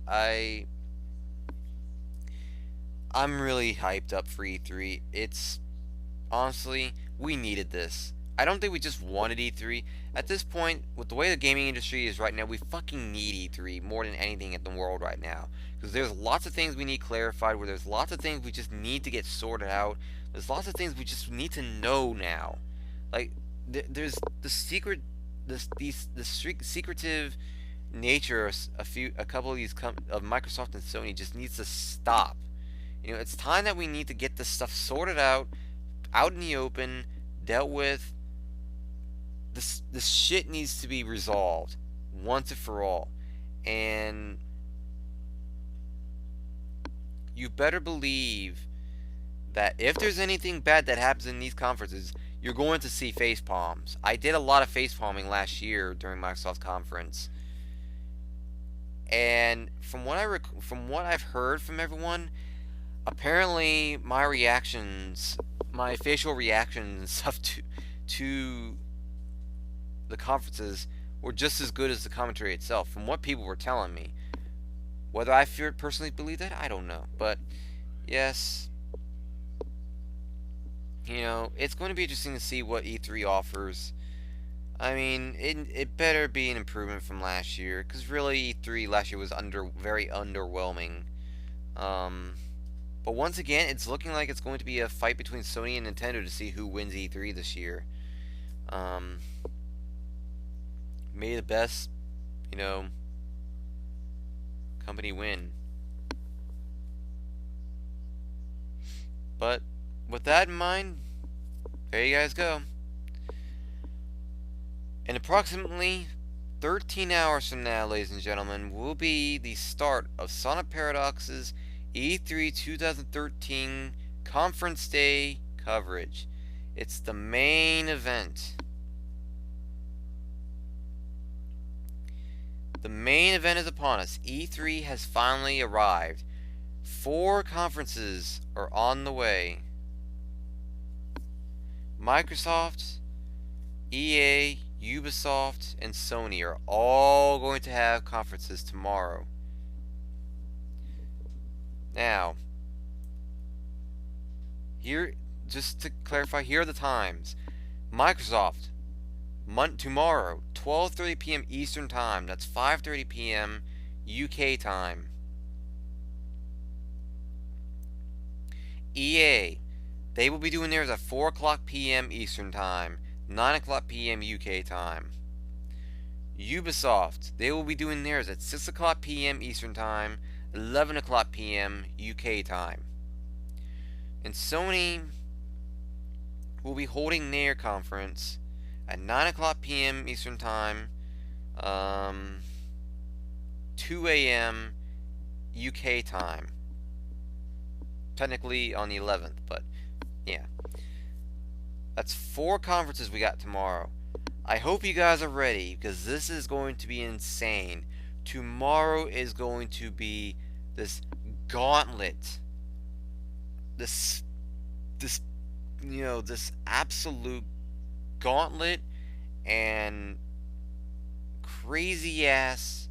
I'm really hyped up for E3. It's honestly, we needed this. I don't think we just wanted E3. At this point, with the way the gaming industry is right now, we fucking need E3 more than anything in the world right now. Because there's lots of things we need clarified, where there's lots of things we just need to get sorted out. There's lots of things we just need to know now. Like, there's the secret, secretive nature of a couple of these of Microsoft and Sony just needs to stop. You know, it's time that we need to get this stuff sorted out in the open, dealt with. This shit needs to be resolved once and for all. And you better believe that if there's anything bad that happens in these conferences, you're going to see face palms. I did a lot of face palming last year during Microsoft's conference. And from what I've heard from everyone, apparently my reactions, my facial reactions and stuff to the conferences were just as good as the commentary itself, from what people were telling me. Whether I personally believe that, I don't know. But yes, you know, it's going to be interesting to see what E3 offers. I mean, it better be an improvement from last year, because really E3 last year was very underwhelming. But once again, it's looking like it's going to be a fight between Sony and Nintendo to see who wins E3 this year. May the best, you know, company win. But with that in mind, there you guys go. In approximately 13 hours from now, ladies and gentlemen, will be the start of Sonic Paradox's E3 2013 Conference Day coverage. It's the main event. The main event is upon us. E3 has finally arrived. 4 conferences are on the way. Microsoft, EA, Ubisoft, and Sony are all going to have conferences tomorrow. Now, here, just to clarify, here are the times. Microsoft, tomorrow, 12:30 p.m. Eastern Time. That's 5:30 p.m. UK time. EA, they will be doing theirs at 4 o'clock p.m. Eastern Time, 9 o'clock p.m. UK time. Ubisoft, they will be doing theirs at 6 o'clock p.m. Eastern Time, 11 o'clock p.m. UK time. And Sony will be holding their conference at 9 o'clock p.m. Eastern Time, 2 a.m. UK time. Technically on the 11th, but yeah. That's 4 conferences we got tomorrow. I hope you guys are ready, because this is going to be insane. Tomorrow is going to be this gauntlet. This absolute gauntlet and crazy ass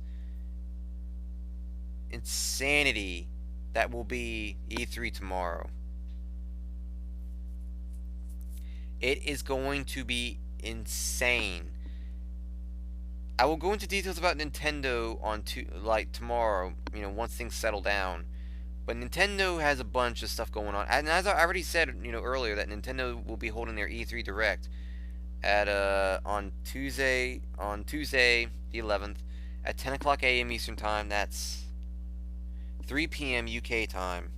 insanity that will be E3 tomorrow. It is going to be insane. I will go into details about Nintendo on tomorrow, once things settle down. But Nintendo has a bunch of stuff going on. And as I already said, earlier, that Nintendo will be holding their E3 Direct at on Tuesday the 11th at 10 o'clock a.m. Eastern Time. That's 3 p.m. UK time.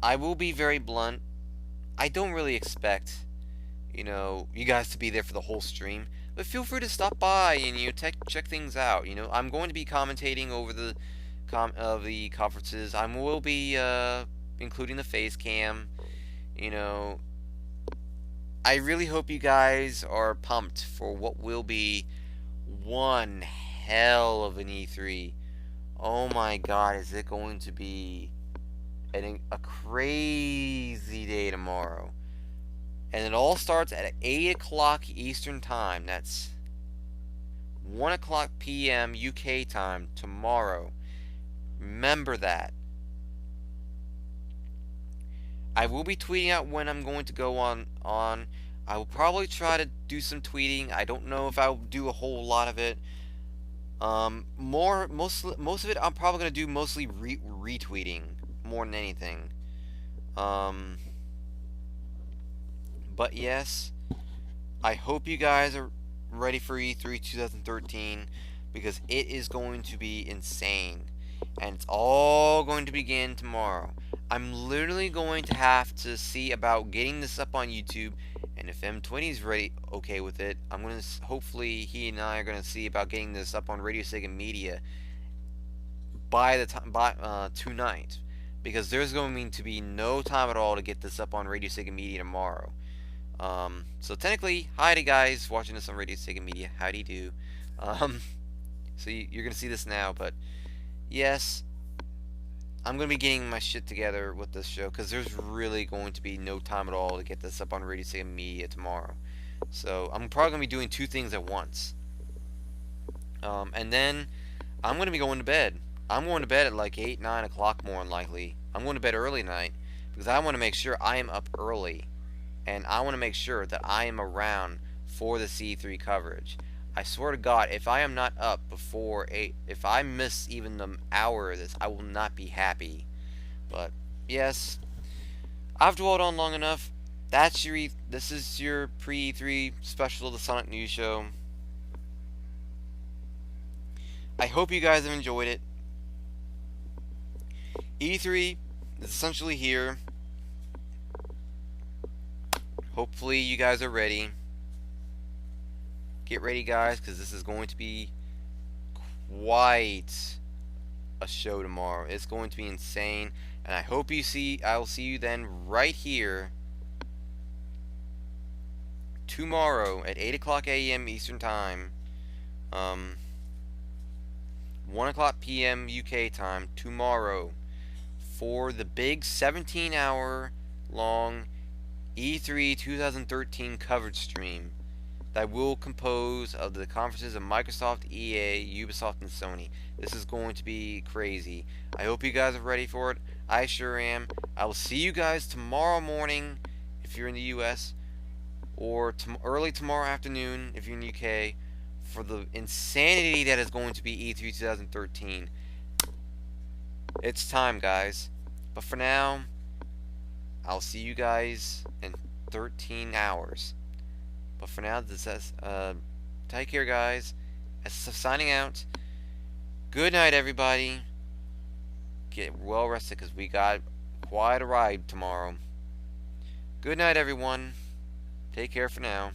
I will be very blunt. I don't really expect, you guys to be there for the whole stream. But feel free to stop by and check things out. I'm going to be commentating over the conferences. I will be including the face cam. I really hope you guys are pumped for what will be one hell of an E3. Oh my god, is it going to be a crazy day tomorrow. And it all starts at 8 o'clock Eastern Time. That's 1 o'clock p.m. UK time tomorrow. Remember that. I will be tweeting out when I'm going to go on. I will probably try to do some tweeting. I don't know if I'll do a whole lot of it. Most of it I'm probably gonna do mostly retweeting more than anything. But yes, I hope you guys are ready for E3 2013 because it is going to be insane, and it's all going to begin tomorrow. I'm literally going to have to see about getting this up on YouTube, and if M20's ready, okay with it, I'm gonna hopefully he and I are gonna see about getting this up on Radio Sega Media by the time tonight, because there's going to be no time at all to get this up on Radio Sega Media tomorrow. So technically, hi to guys watching this on Radio Sega Media. Howdy do. So you're gonna see this now, but yes. I'm going to be getting my shit together with this show because there's really going to be no time at all to get this up on Radio Sega Media tomorrow. So I'm probably going to be doing two things at once. And then I'm going to be going to bed. I'm going to bed at like 8, 9 o'clock more than likely. I'm going to bed early tonight because I want to make sure I am up early. And I want to make sure that I am around for the C3 coverage. I swear to God, if I am not up before 8, if I miss even the hour of this, I will not be happy. But, yes, I've dwelled on long enough. This is your pre-E3 special of the Sonic News Show. I hope you guys have enjoyed it. E3 is essentially here. Hopefully you guys are ready. Get ready, guys, because this is going to be quite a show tomorrow. It's going to be insane, and I hope I will see you then right here tomorrow at 8 o'clock a.m. Eastern Time, 1 o'clock p.m. UK time tomorrow for the big 17-hour long E3 2013 coverage stream that will compose of the conferences of Microsoft, EA, Ubisoft, and Sony. This is going to be crazy. I hope you guys are ready for it. I sure am. I will see you guys tomorrow morning if you're in the US, or early tomorrow afternoon if you're in the UK, for the insanity that is going to be E3 2013. It's time, guys. But for now, I'll see you guys in 13 hours. But for now, this says, take care, guys. Signing out. Good night, everybody. Get well rested, because we got quite a ride tomorrow. Good night, everyone. Take care for now.